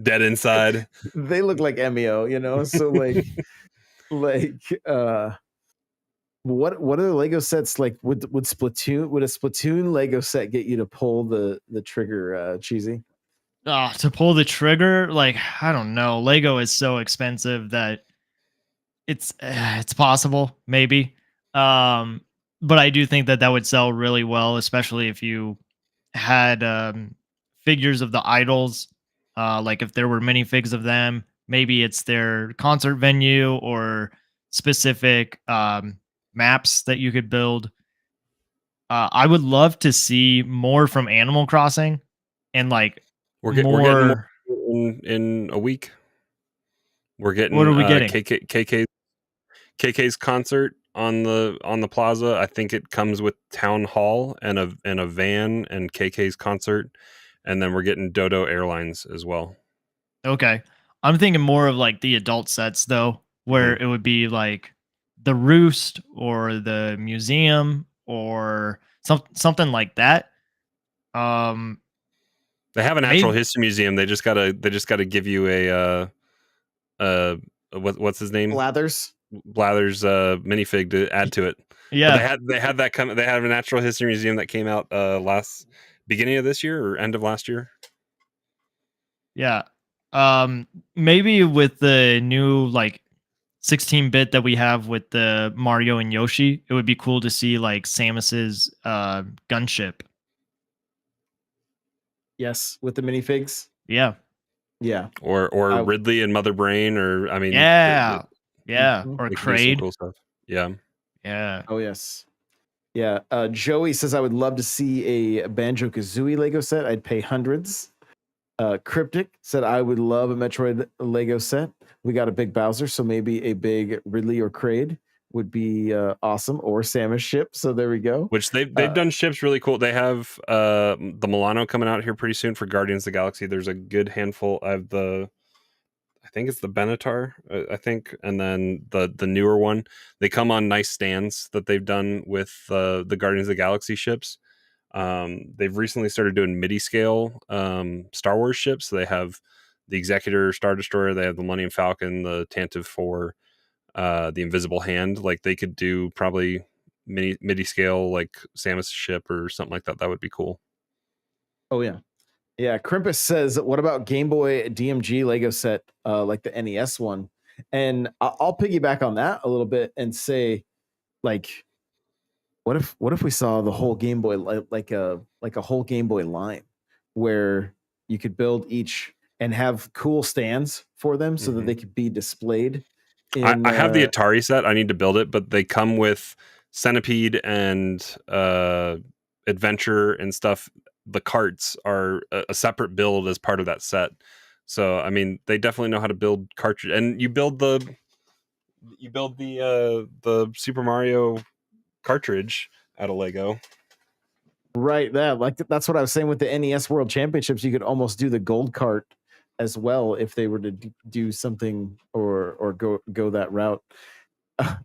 Dead inside.
they look like Emio, you know. So what are the Lego sets like? Would a Splatoon Lego set get you to pull the trigger, Cheesy?
To pull the trigger, like, I don't know. Lego is so expensive that it's possible, maybe. But I do think that would sell really well, especially if you had figures of the idols. Like if there were minifigs of them, maybe it's their concert venue or specific maps that you could build. I would love to see more from Animal Crossing, and like
We're getting more in a week. We're getting
What are we getting?
KK's concert on the plaza. I think it comes with town hall and a van and KK's concert, and then we're getting Dodo Airlines as well.
Okay. I'm thinking more of like the adult sets though, where it would be like the Roost or the museum or something like that.
They have a natural history museum. They just gotta give you a what's his name? Blathers minifig to add to it.
Yeah.
But they had a natural history museum that came out beginning of this year or end of last year.
Yeah. Maybe with the new like 16-bit that we have with the Mario and Yoshi, it would be cool to see like Samus's gunship.
Yes, with the minifigs.
Yeah.
Yeah.
Or Ridley and Mother Brain, or I mean,
yeah. Or Kraid.
Cool stuff. Yeah.
Yeah.
Oh yes. Yeah. Joey says I would love to see a Banjo-Kazooie Lego set. I'd pay hundreds. Cryptic said I would love a Metroid Lego set. We got a big Bowser, so maybe a big Ridley or Kraid would be awesome, or Samus ship. So there we go.
Which they've done ships really cool. They have the Milano coming out here pretty soon for Guardians of the Galaxy. There's a good handful of I think it's the Benatar, I think, and then the newer one. They come on nice stands that they've done with the Guardians of the Galaxy ships. They've recently started doing MIDI scale Star Wars ships. So they have the Executor Star Destroyer, they have the Millennium Falcon, the Tantive 4, the Invisible Hand. Like they could do probably MIDI scale like Samus ship or something like that. That would be cool.
Oh yeah. Yeah, Crimpus says, what about Game Boy DMG Lego set, like the NES one? And I'll piggyback on that a little bit and say, like, what if we saw the whole Game Boy like a whole Game Boy line, where you could build each and have cool stands for them so that they could be displayed.
I have the Atari set. I need to build it, but they come with Centipede and Adventure and stuff. The carts are a separate build as part of that set. So I mean, they definitely know how to build cartridge, and you build the Super Mario cartridge out of Lego.
Right, that's what I was saying with the NES World Championships. You could almost do the gold cart as well if they were to do something or go that route.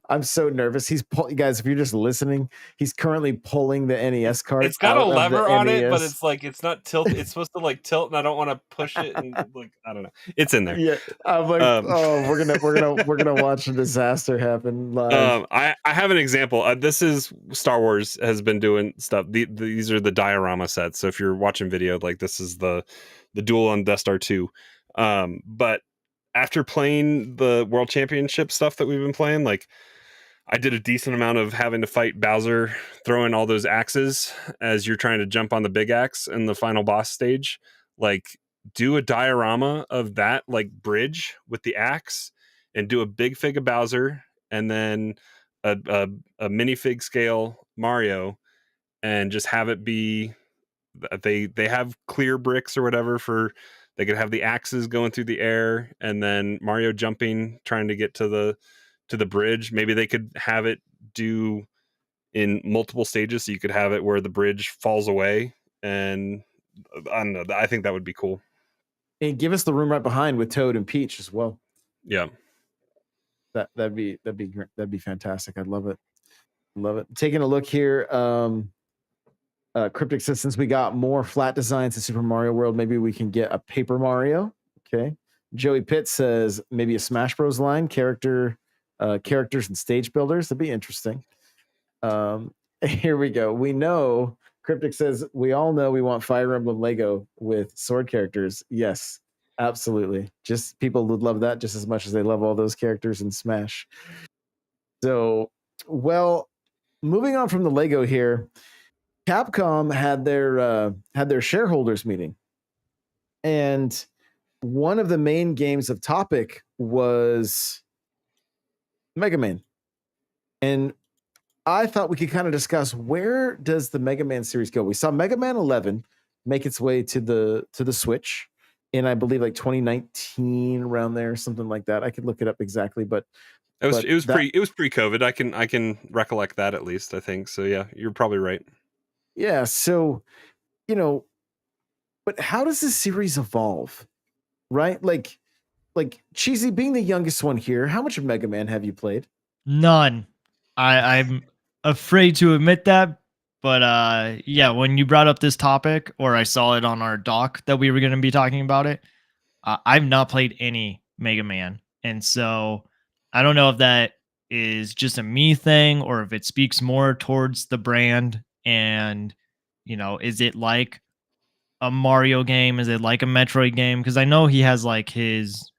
I'm so nervous. Guys, if you're just listening, he's currently pulling the NES cart.
It's got a lever on it, but
NES.
it's like it's not tilt. It's supposed to like tilt, and I don't want to push it. And like I don't know, it's in there.
Yeah, I'm like, oh, we're gonna watch a disaster happen live.
I have an example. This is Star Wars has been doing stuff. These are the diorama sets. So if you're watching video, like this is the duel on Death Star 2. But after playing the World Championship stuff that we've been playing, like I did a decent amount of having to fight Bowser, throwing all those axes as you're trying to jump on the big axe in the final boss stage. Like, do a diorama of that, like bridge with the axe, and do a big fig of Bowser, and then a minifig scale Mario, and just have it be. They have clear bricks or whatever for. They could have the axes going through the air, and then Mario jumping, trying to get to the bridge. Maybe they could have it do in multiple stages, so you could have it where the bridge falls away, and I don't know. I think that would be cool.
And give us the room right behind with Toad and Peach as well.
Yeah,
that'd be great. That'd be fantastic. I'd love it. Taking a look here. Cryptic says, since we got more flat designs in Super Mario World, maybe we can get a Paper Mario. Okay. Joey Pitt says maybe a Smash Bros. Line characters and stage builders. That'd be interesting. Here we go. We know. Cryptic says we all know we want Fire Emblem Lego with sword characters. Yes, absolutely. Just people would love that just as much as they love all those characters in Smash. So, well, moving on from the Lego here. Capcom had their shareholders meeting, and one of the main games of topic was Mega Man. And I thought we could kind of discuss, where does the Mega Man series go? We saw Mega Man 11 make its way to the Switch in, I believe, like 2019, around there, something like that. I could look it up exactly, but
it was pre-COVID. I can recollect that, at least, I think. So yeah, you're probably right.
Yeah, so, but how does this series evolve? Right? Like Cheesy, being the youngest one here, how much of Mega Man have you played?
None. I'm afraid to admit that, but yeah, when you brought up this topic, or I saw it on our doc that we were going to be talking about it, I've not played any Mega Man, and so I don't know if that is just a me thing or if it speaks more towards the brand. And is it like a Mario game? Is it like a Metroid game? Because I know he has like his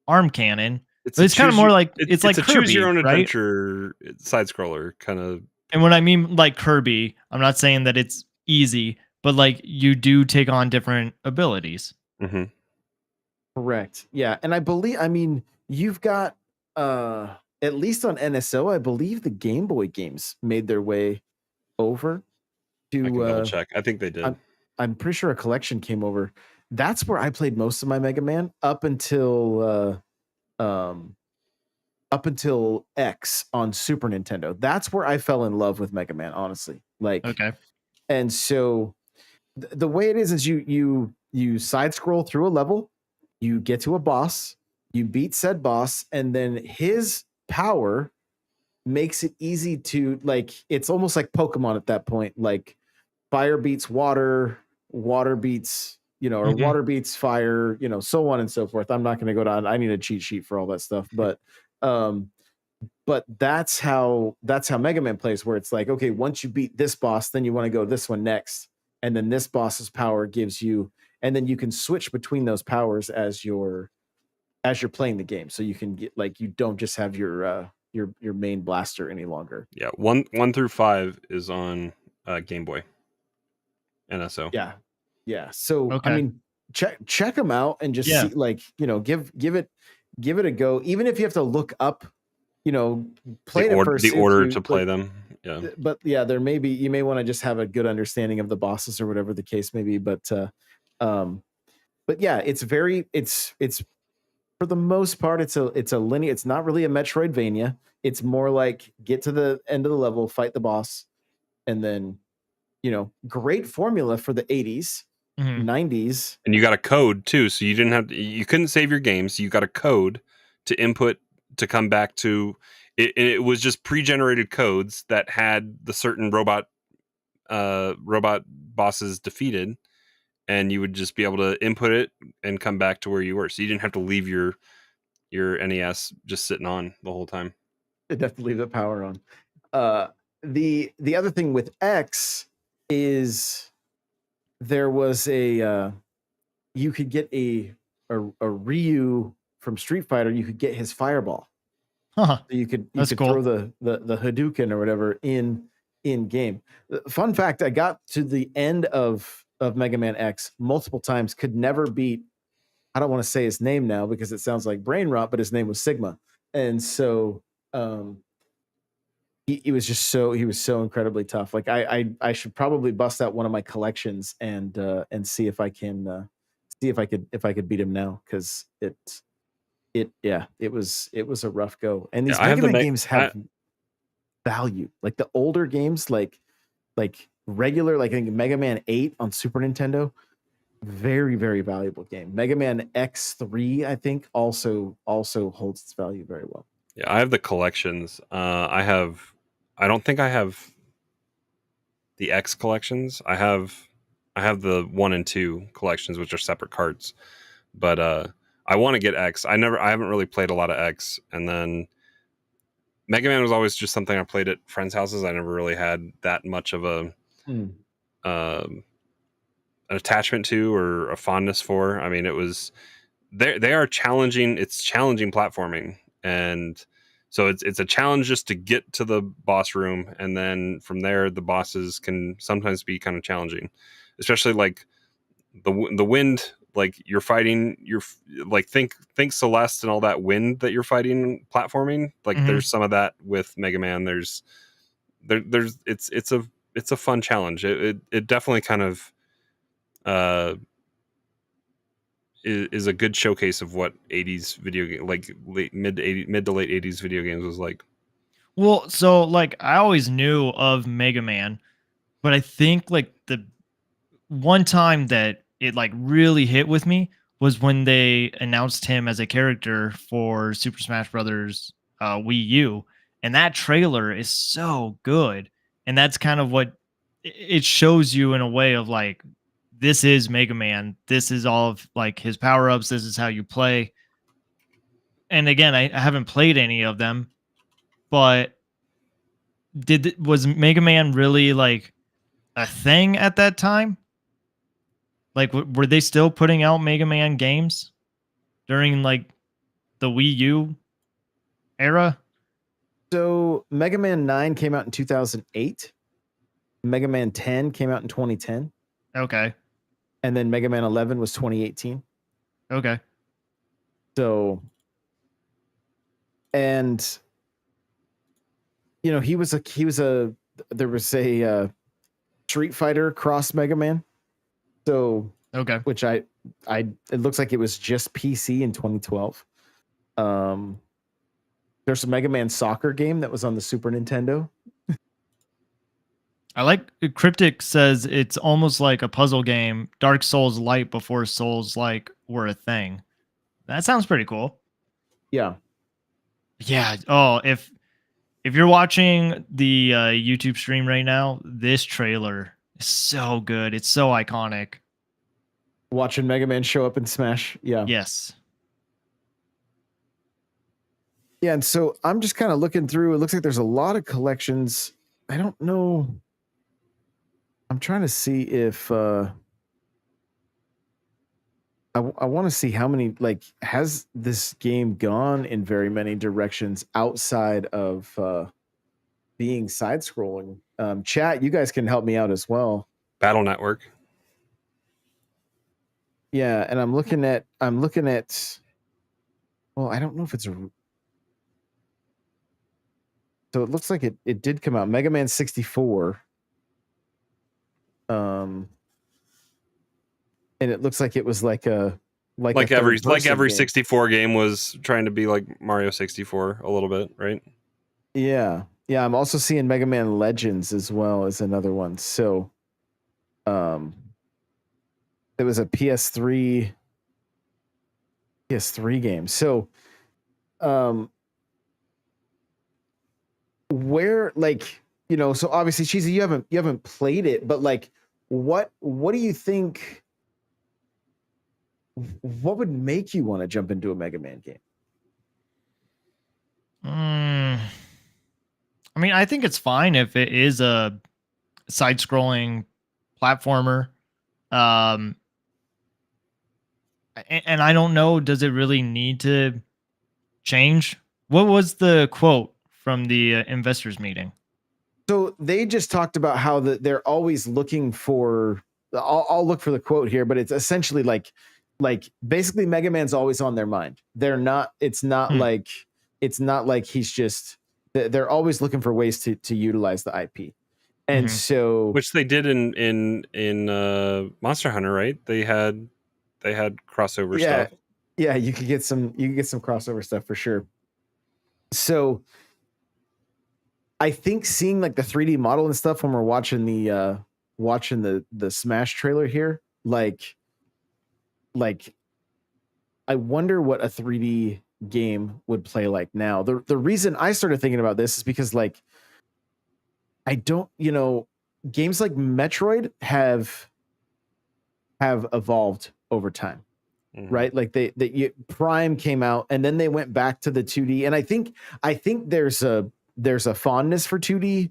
arm cannon. But it's kind of more like it's like
a
Kirby,
choose your own
right?
adventure side scroller kind of.
And when I mean like Kirby, I'm not saying that it's easy, but like you do take on different abilities.
Mm-hmm.
Correct. Yeah, and I mean, you've got at least on NSO, I believe the Game Boy games made their way over to.
I can double check. I think they did.
I'm pretty sure a collection came over. That's where I played most of my Mega Man up until X on Super Nintendo. That's where I fell in love with Mega Man, honestly. Like,
okay.
And so the way it is you side scroll through a level, you get to a boss, you beat said boss, and then his power makes it easy to, like, it's almost like Pokemon at that point. Like, fire beats water, water beats, or water beats fire, so on and so forth. I'm not going to go down. I need a cheat sheet for all that stuff, but that's how Mega Man plays, where it's like, okay, once you beat this boss, then you want to go this one next, and then this boss's power gives you, and then you can switch between those powers as you're playing the game. So you can get, like, you don't just have your main blaster any longer.
Yeah, 1 through 5 is on Game Boy, NSO.
Yeah, Yeah. So I
Okay.
mean, check them out and just
Yeah.
see, like, give it a go. Even if you have to look up, play it at first.
The
see if
order
you
to play them. Yeah.
But yeah, you may want to just have a good understanding of the bosses or whatever the case may be. But yeah, it's for the most part, it's a linear. It's not really a Metroidvania. It's more like get to the end of the level, fight the boss, and then great formula for the 80s,
Mhm.
90s.
And you got a code too, so you couldn't save your game, so you got a code to input to come back to it. It was just pre-generated codes that had the certain robot bosses defeated, and you would just be able to input it and come back to where you were. So you didn't have to leave your NES just sitting on the whole time.
They'd have to leave the power on. The other thing with X is there was you could get a Ryu from Street Fighter. You could get his fireball.
Huh.
So you could
That's cool.
throw the Hadouken or whatever in game. Fun fact: I got to the end of Mega Man X multiple times. Could never beat. I don't want to say his name now because it sounds like brain rot, but his name was Sigma, and so he was so incredibly tough. Like I should probably bust out one of my collections and see if I can see if I could beat him now, because it was a rough go. And these
Yeah, I have
Mega
the
Man games have value. Like the older games, like regular, like I think Mega Man 8 on Super Nintendo, very, very valuable game. Mega Man X3, I think, also holds its value very well.
Yeah, I have the collections. I don't think I have the X collections. I have the 1 and 2 collections, which are separate cards. But I want to get X. I haven't really played a lot of X, and then Mega Man was always just something I played at friends' houses. I never really had that much of a an attachment to or a fondness for. I mean, it was they are challenging. It's challenging platforming, and so it's a challenge just to get to the boss room, and then from there the bosses can sometimes be kind of challenging, especially like the wind. Like you're fighting, like think Celeste and all that wind that you're fighting platforming. Like there's some of that with Mega Man. There's it's a fun challenge. It definitely kind of is a good showcase of what 80s video game, like mid to late 80s video games was like.
Well, so like I always knew of Mega Man, but I think like the one time that it like really hit with me was when they announced him as a character for Super Smash Brothers Wii U, and that trailer is so good, and that's kind of what it shows you in a way of like, this is Mega Man, this is all of like his power ups, this is how you play. And again, I haven't played any of them, but was Mega Man really like a thing at that time? Like, were they still putting out Mega Man games during like the Wii U era?
So Mega Man 9 came out in 2008. Mega Man 10 came out in 2010.
Okay.
And then Mega Man 11 was 2018.
Okay.
So, and there was a Street Fighter cross Mega Man. So,
Okay.
which it looks like it was just PC in 2012. There's a Mega Man soccer game that was on the Super Nintendo.
I like Cryptic says it's almost like a puzzle game, Dark Souls light before Souls like were a thing. That sounds pretty cool.
Yeah.
Yeah. Oh, if you're watching the YouTube stream right now, this trailer is so good. It's so iconic.
Watching Mega Man show up in Smash. Yeah.
Yes.
Yeah, and so I'm just kind of looking through. It looks like there's a lot of collections. I don't know. I'm trying to see if I want to see how many, like, has this game gone in very many directions outside of being side scrolling. Chat, you guys can help me out as well.
Battle Network.
Yeah, and I'm looking at. Well, I don't know if it's. So it looks like it did come out. Mega Man 64. And it looks like it was like a
every
third person game.
64 game was trying to be like Mario 64 a little bit, right?
Yeah. Yeah, I'm also seeing Mega Man Legends as well as another one. So there was a PS3 game. So where, like, so obviously, Cheesy, you haven't played it, but like what do you think, what would make you want to jump into a Mega Man game?
I mean, I think it's fine if it is a side-scrolling platformer. Um, and I don't know, does it really need to change? What was the quote from the investors meeting?
So they just talked about how they're always looking for. I'll look for the quote here, but it's essentially like basically Mega Man's always on their mind. They're not. It's not like he's just. They're always looking for ways to utilize the IP, and so
which they did in Monster Hunter, right? They had crossover stuff.
Yeah, you could get some crossover stuff for sure. So I think seeing like the 3D model and stuff when we're watching the Smash trailer here, like I wonder what a 3D game would play like now. The reason I started thinking about this is because like I don't, games like Metroid have evolved over time. Right? Like Prime came out and then they went back to the 2D, and I think there's a fondness for 2D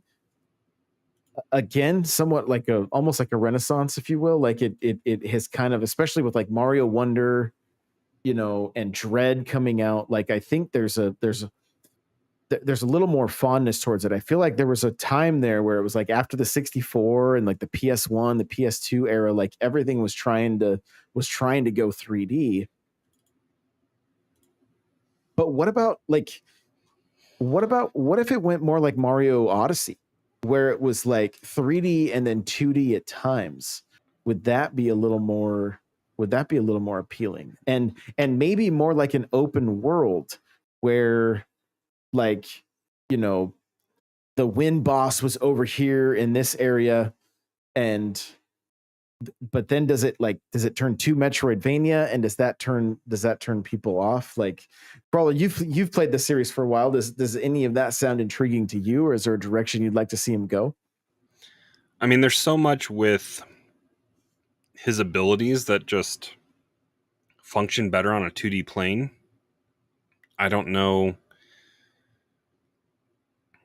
again, somewhat like almost like a renaissance, if you will. Like it has kind of, especially with like Mario Wonder, and Dread coming out. Like I think there's a little more fondness towards it. I feel like there was a time there where it was like after the 64 and like the PS1, the PS2 era, like everything was trying to go 3D. But what if it went more like Mario Odyssey, where it was like 3D and then 2D at times? Would that be a little more appealing? And maybe more like an open world where, like, the win boss was over here in this area, but then does it turn to Metroidvania, and does that turn people off? Like, probably you've played the series for a while. Does any of that sound intriguing to you, or is there a direction you'd like to see him go?
I mean, there's so much with his abilities that just function better on a 2D plane. I don't know.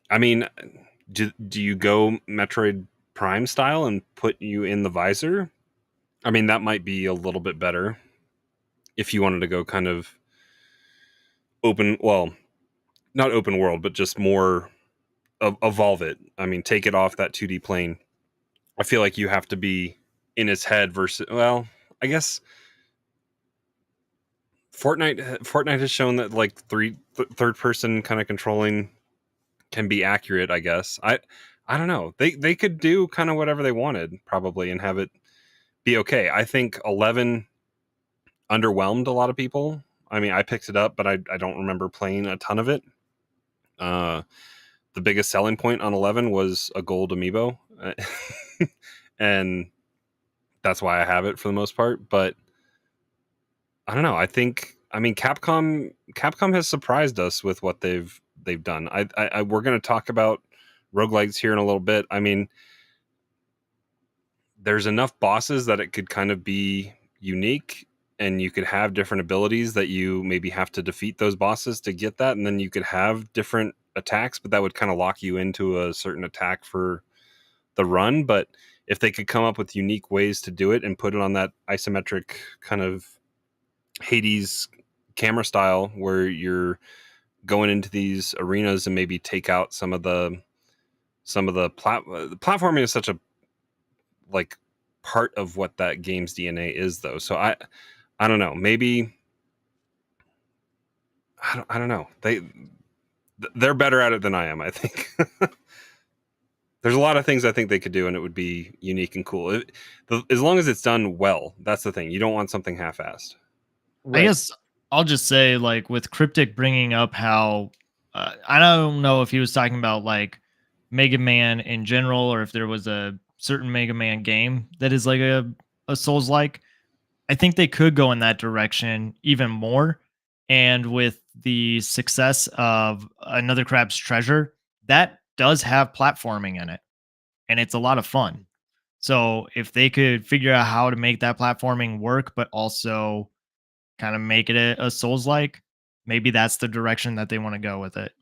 I mean, do you go Metroid Prime style and put you in the visor? I mean, that might be a little bit better if you wanted to go kind of open, well, not open world, but just more evolve it. I mean, take it off that 2D plane. I feel like you have to be in his head versus, well, I guess Fortnite has shown that like third person kind of controlling can be accurate, I guess. I don't know. They could do kind of whatever they wanted probably and have it be okay. I think 11 underwhelmed a lot of people. I mean, I picked it up, but I don't remember playing a ton of it. The biggest selling point on 11 was a gold amiibo. And that's why I have it for the most part, but I don't know. I mean Capcom has surprised us with what they've done. We're going to talk about roguelikes here in a little bit. I mean, there's enough bosses that it could kind of be unique, and you could have different abilities that you maybe have to defeat those bosses to get that, and then you could have different attacks, but that would kind of lock you into a certain attack for the run. But if they could come up with unique ways to do it and put it on that isometric kind of Hades camera style where you're going into these arenas and maybe take out some of the platforming is such a like part of what that game's DNA is, though. So I don't know. Maybe I don't know. They're better at it than I am, I think. There's a lot of things I think they could do, and it would be unique and cool. As long as it's done well, that's the thing. You don't want something half-assed.
I guess I'll just say, like, with Cryptic bringing up how I don't know if he was talking about like Mega Man in general, or if there was a certain Mega Man game that is like a Souls like. I think they could go in that direction even more. And with the success of Another Crab's Treasure, that does have platforming in it, and it's a lot of fun. So if they could figure out how to make that platforming work, but also kind of make it a Souls like, maybe that's the direction that they want to go with it.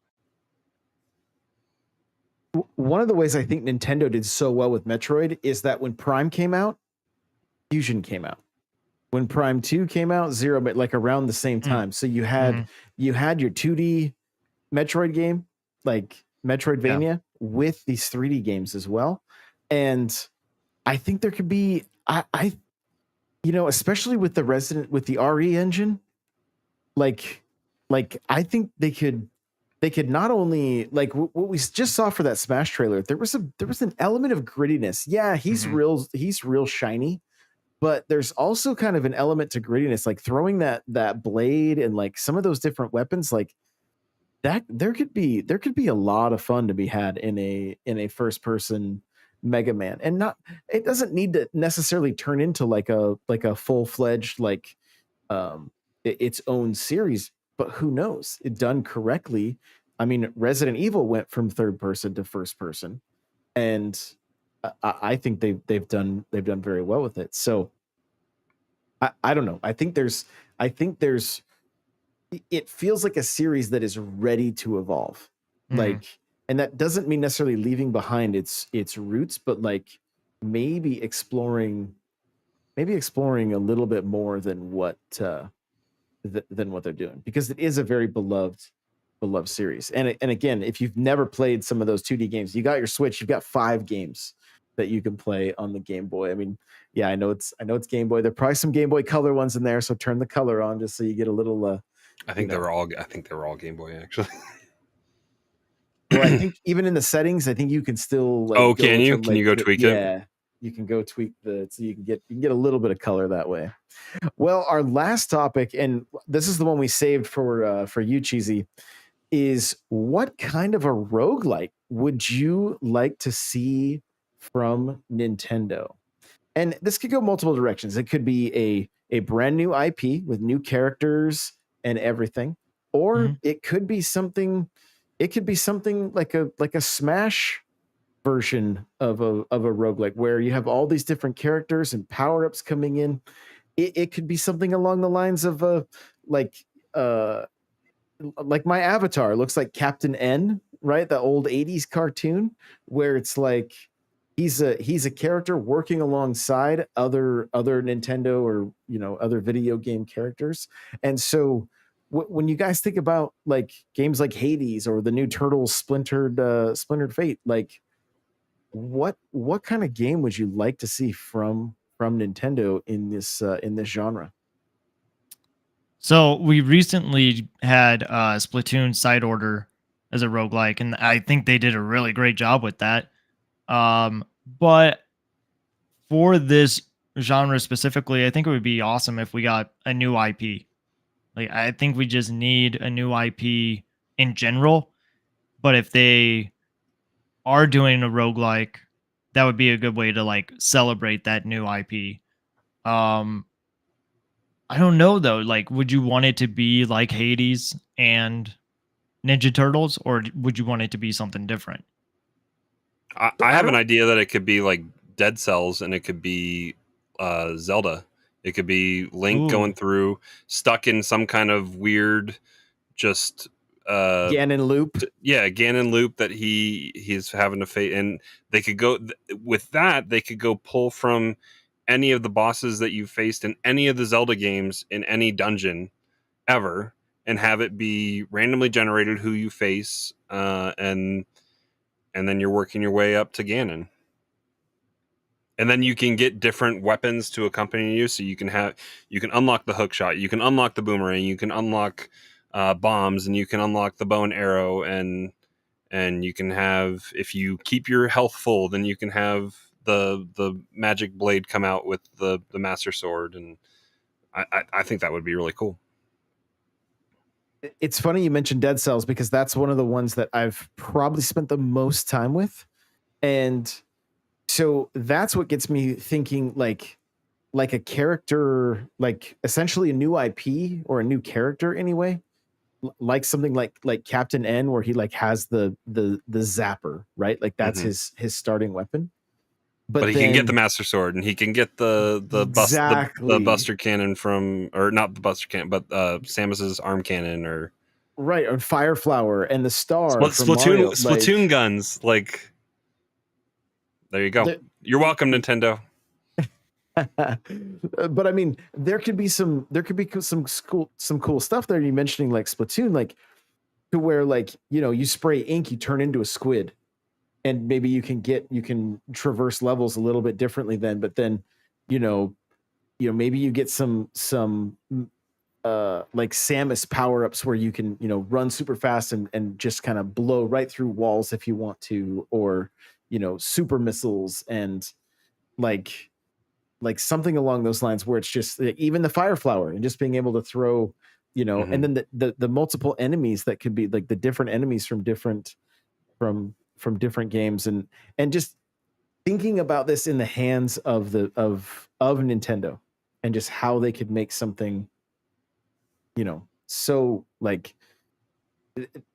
One of the ways I think Nintendo did so well with Metroid is that when Prime came out, Fusion came out. When Prime 2 came out, Zero, but like around the same time. So you had your 2D Metroid game, like Metroidvania, with these 3D games as well. And I think there could be I especially with the RE engine, like I think they could not only like what we just saw for that Smash trailer, there was an element of grittiness. Yeah, he's real shiny, but there's also kind of an element to grittiness, like throwing that blade and like some of those different weapons, like that there could be a lot of fun to be had in a first person Mega Man. And not, it doesn't need to necessarily turn into like a full-fledged like its own series, but who knows? It done correctly. I mean, Resident Evil went from third person to first person, and I think they've done very well with it. So I don't know. I think there's it feels like a series that is ready to evolve. Like, and that doesn't mean necessarily leaving behind its roots, but like maybe exploring a little bit more than what they're doing, because it is a very beloved series. And again, if you've never played some of those 2D games, you got your Switch, you've got 5 games that you can play on the Game Boy. I mean, yeah, I know it's Game Boy. There are probably some Game Boy Color ones in there, so turn the color on just so you get a little
I think they were all Game Boy, actually.
Well, I think even in the settings, I think you can still like
can you go tweak it?
Yeah, you can go tweak so you can get a little bit of color that way. Well, our last topic, and this is the one we saved for you, Cheesy, is what kind of a roguelike would you like to see from Nintendo? And this could go multiple directions. It could be a brand new IP with new characters and everything, or it could be something like a Smash version of a roguelike where you have all these different characters and power-ups coming in. It could be something along the lines of uh like my avatar looks like Captain N, right? The old 80s cartoon where it's like he's a character working alongside other Nintendo or other video game characters. And so when you guys think about like games like Hades or the new Turtles Splintered Fate, like what kind of game would you like to see from Nintendo in this genre?
So we recently had Splatoon Side Order as a roguelike, and I think they did a really great job with that. But for this genre specifically, I think it would be awesome if we got a new IP. Like, I think we just need a new IP in general. But if they are doing a roguelike, that would be a good way to like celebrate that new IP. Um, I don't know though. Like, would you want it to be like Hades and Ninja Turtles, or would you want it to be something different?
I have an idea that it could be like Dead Cells, and it could be Zelda. It could be Link going through, stuck in some kind of weird, just
Ganon loop.
Ganon loop that he's having to face. And they could go with that. They could go pull from any of the bosses that you faced in any of the Zelda games in any dungeon ever, and have it be randomly generated who you face, and then you're working your way up to Ganon. And then you can get different weapons to accompany you. So you can unlock the hook shot, you can unlock the boomerang, you can unlock bombs, and you can unlock the bow and arrow, and you can have, if you keep your health full, then you can have the magic blade come out with the master sword. And I think that would be really cool.
It's funny you mentioned Dead Cells, because that's one of the ones that I've probably spent the most time with. And so that's what gets me thinking, like a character, like essentially a new IP or a new character anyway, like something like Captain N, where he like has the zapper, right? Like that's his starting weapon.
But he can get the master sword, and he can get the buster cannon from, or not the buster cannon, but Samus's arm cannon, or
right, or Fire Flower and the star from
Splatoon
Mario,
Splatoon guns. Like, there you go. You're welcome, Nintendo.
But I mean, there could be some cool stuff there. You mentioning like Splatoon, like to where, like, you know, you spray ink, you turn into a squid, and maybe you can traverse levels a little bit differently then. But then, you know, maybe you get some like Samus power-ups where you can, you know, run super fast and just kind of blow right through walls if you want to, or, you know, super missiles, and like something along those lines, where it's just even the Fire Flower and just being able to throw, you know, and then the multiple enemies that could be like the different enemies from different games, and just thinking about this in the hands of Nintendo, and just how they could make something, you know, so like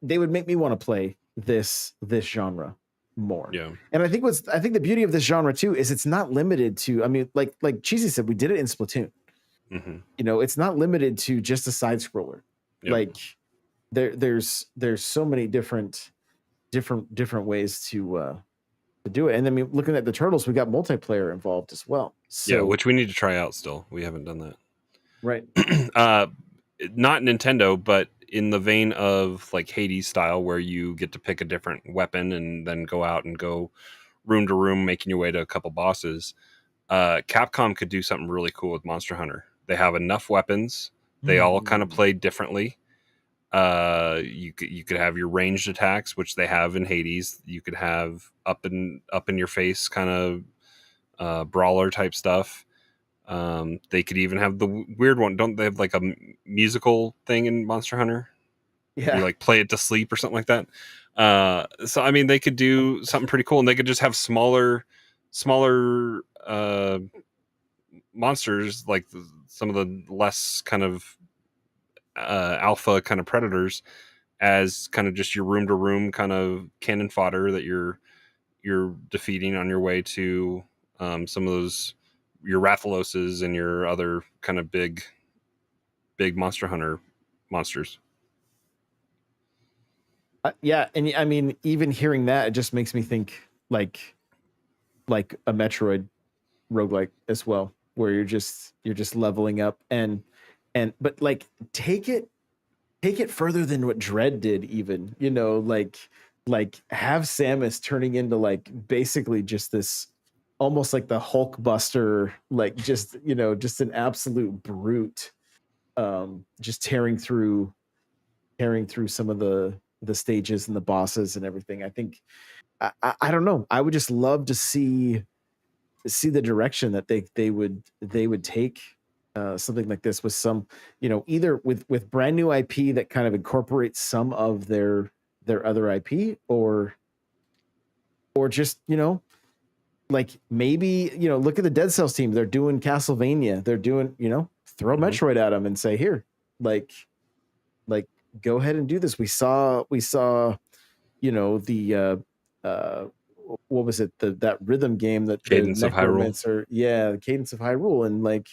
they would make me want to play this genre more.
Yeah.
And I think the beauty of this genre too is it's not limited to, I mean, like Cheesy said, we did it in Splatoon. You know, it's not limited to just a side scroller.
Yep.
Like there's so many different ways to do it. And I mean, looking at the Turtles, we got multiplayer involved as well. So,
yeah, which we need to try out still. We haven't done that.
Right.
Not Nintendo, but in the vein of like Hades style, where you get to pick a different weapon and then go out and go room to room, making your way to a couple bosses. Capcom could do something really cool with Monster Hunter. They have enough weapons. They all kind of play differently. You could have your ranged attacks, which they have in Hades. You could have up in your face kind of brawler type stuff. They could even have the weird one. Don't they have like a musical thing in Monster Hunter?
Yeah.
You like play it to sleep or something like that. So I mean, they could do something pretty cool, and they could just have smaller monsters, like some of the less kind of alpha kind of predators, as kind of just your room to room kind of cannon fodder that you're defeating on your way to some of those, your Rathaloses and your other kind of big Monster Hunter monsters.
Yeah, and I mean, even hearing that, it just makes me think like a Metroid roguelike as well, where you're just leveling up, and but like take it further than what Dread did, even, you know, like have Samus turning into like basically just this, almost like the Hulk Buster, like just, you know, just an absolute brute, just tearing through some of the stages and the bosses and everything. I think I don't know. I would just love to see the direction that they would take something like this, with some, you know, either with brand new IP that kind of incorporates some of their other IP, or just, you know, like maybe, you know, look at the Dead Cells team. They're doing Castlevania. They're doing, you know, throw Metroid at them and say, here, like go ahead and do this. We saw, you know, the what was it, that rhythm game that
Cadence of Hyrule.
Yeah, Cadence of Hyrule, and like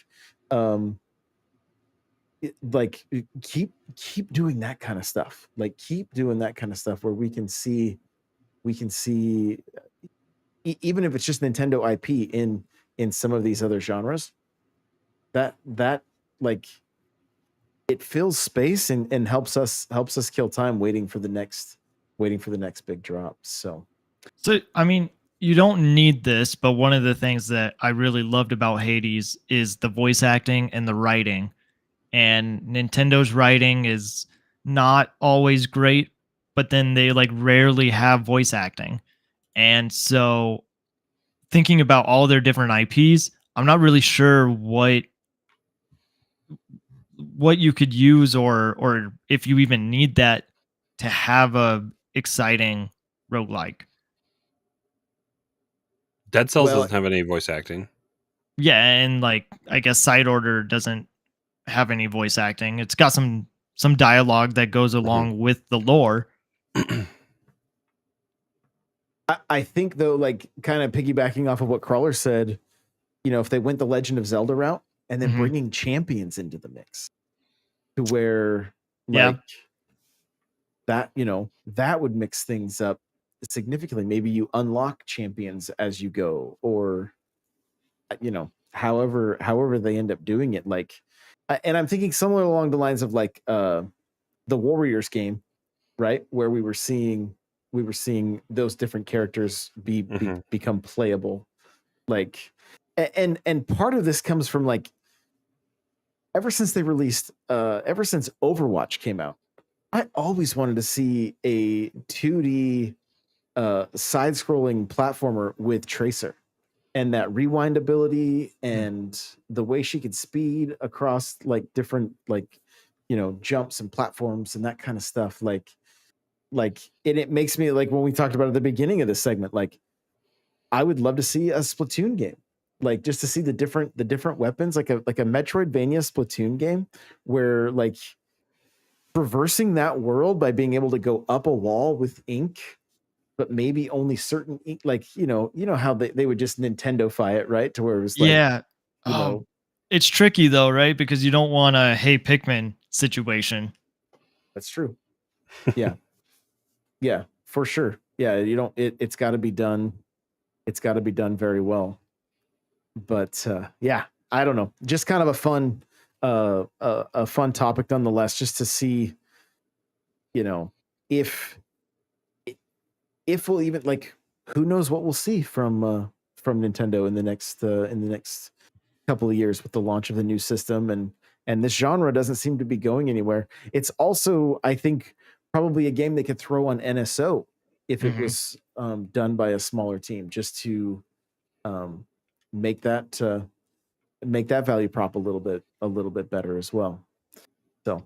keep doing that kind of stuff. Like keep doing that kind of stuff where we can see even if it's just Nintendo IP in some of these other genres, that like it fills space and helps us kill time waiting for the next big drop. So
I mean, you don't need this, but one of the things that I really loved about Hades is the voice acting and the writing. And Nintendo's writing is not always great, but then they like rarely have voice acting. And so thinking about all their different IPs, I'm not really sure what you could use or if you even need that to have a exciting roguelike.
Dead Cells
Well,
doesn't have any voice acting.
Yeah, and like I guess Side Order doesn't have any voice acting. It's got some dialogue that goes along with the lore.
I think though, like kind of piggybacking off of what Crawler said, if they went the Legend of Zelda route and then bringing champions into the mix to where like that, that would mix things up significantly. Maybe you unlock champions as you go, or however they end up doing it. Like, and I'm thinking somewhere along the lines of like the Warriors game, right, where we were seeing those different characters become playable. Like, and part of this comes from like ever since Overwatch came out, I always wanted to see a 2D side-scrolling platformer with Tracer and that rewind ability and the way she could speed across like different like jumps and platforms and that kind of stuff. Like it makes me like when we talked about at the beginning of this segment, like I would love to see a Splatoon game, like just to see the different weapons, like a Metroidvania Splatoon game where like traversing that world by being able to go up a wall with ink, but maybe only certain ink, like how they would just Nintendo-fy it, right? To where it was like
it's tricky though, right? Because you don't want a Hey Pikmin situation.
That's true. Yeah. Yeah, for sure. Yeah, you don't it's got to be done. It's got to be done very well. But yeah, I don't know. Just kind of a fun a fun topic nonetheless, just to see if we'll even like, who knows what we'll see from Nintendo in the next couple of years with the launch of the new system, and this genre doesn't seem to be going anywhere. It's also, I think, probably a game they could throw on NSO if it was done by a smaller team, just to make that value prop a little bit better as well. So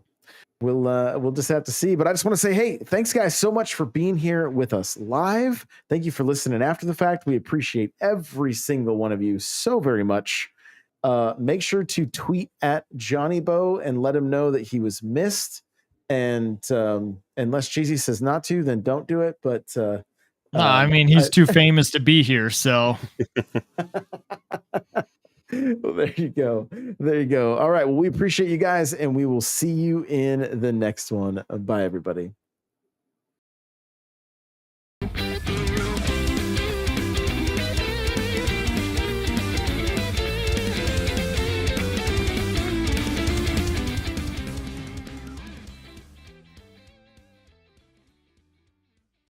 we'll just have to see. But I just want to say, hey, thanks guys so much for being here with us live. Thank you for listening after the fact. We appreciate every single one of you so very much. Make sure to tweet at Johnny Bo and let him know that he was missed. And unless Cheesy says not to, then don't do it. But
no, I mean, he's too famous to be here, so.
Well, there you go. There you go. All right. Well, we appreciate you guys, and we will see you in the next one. Bye, everybody.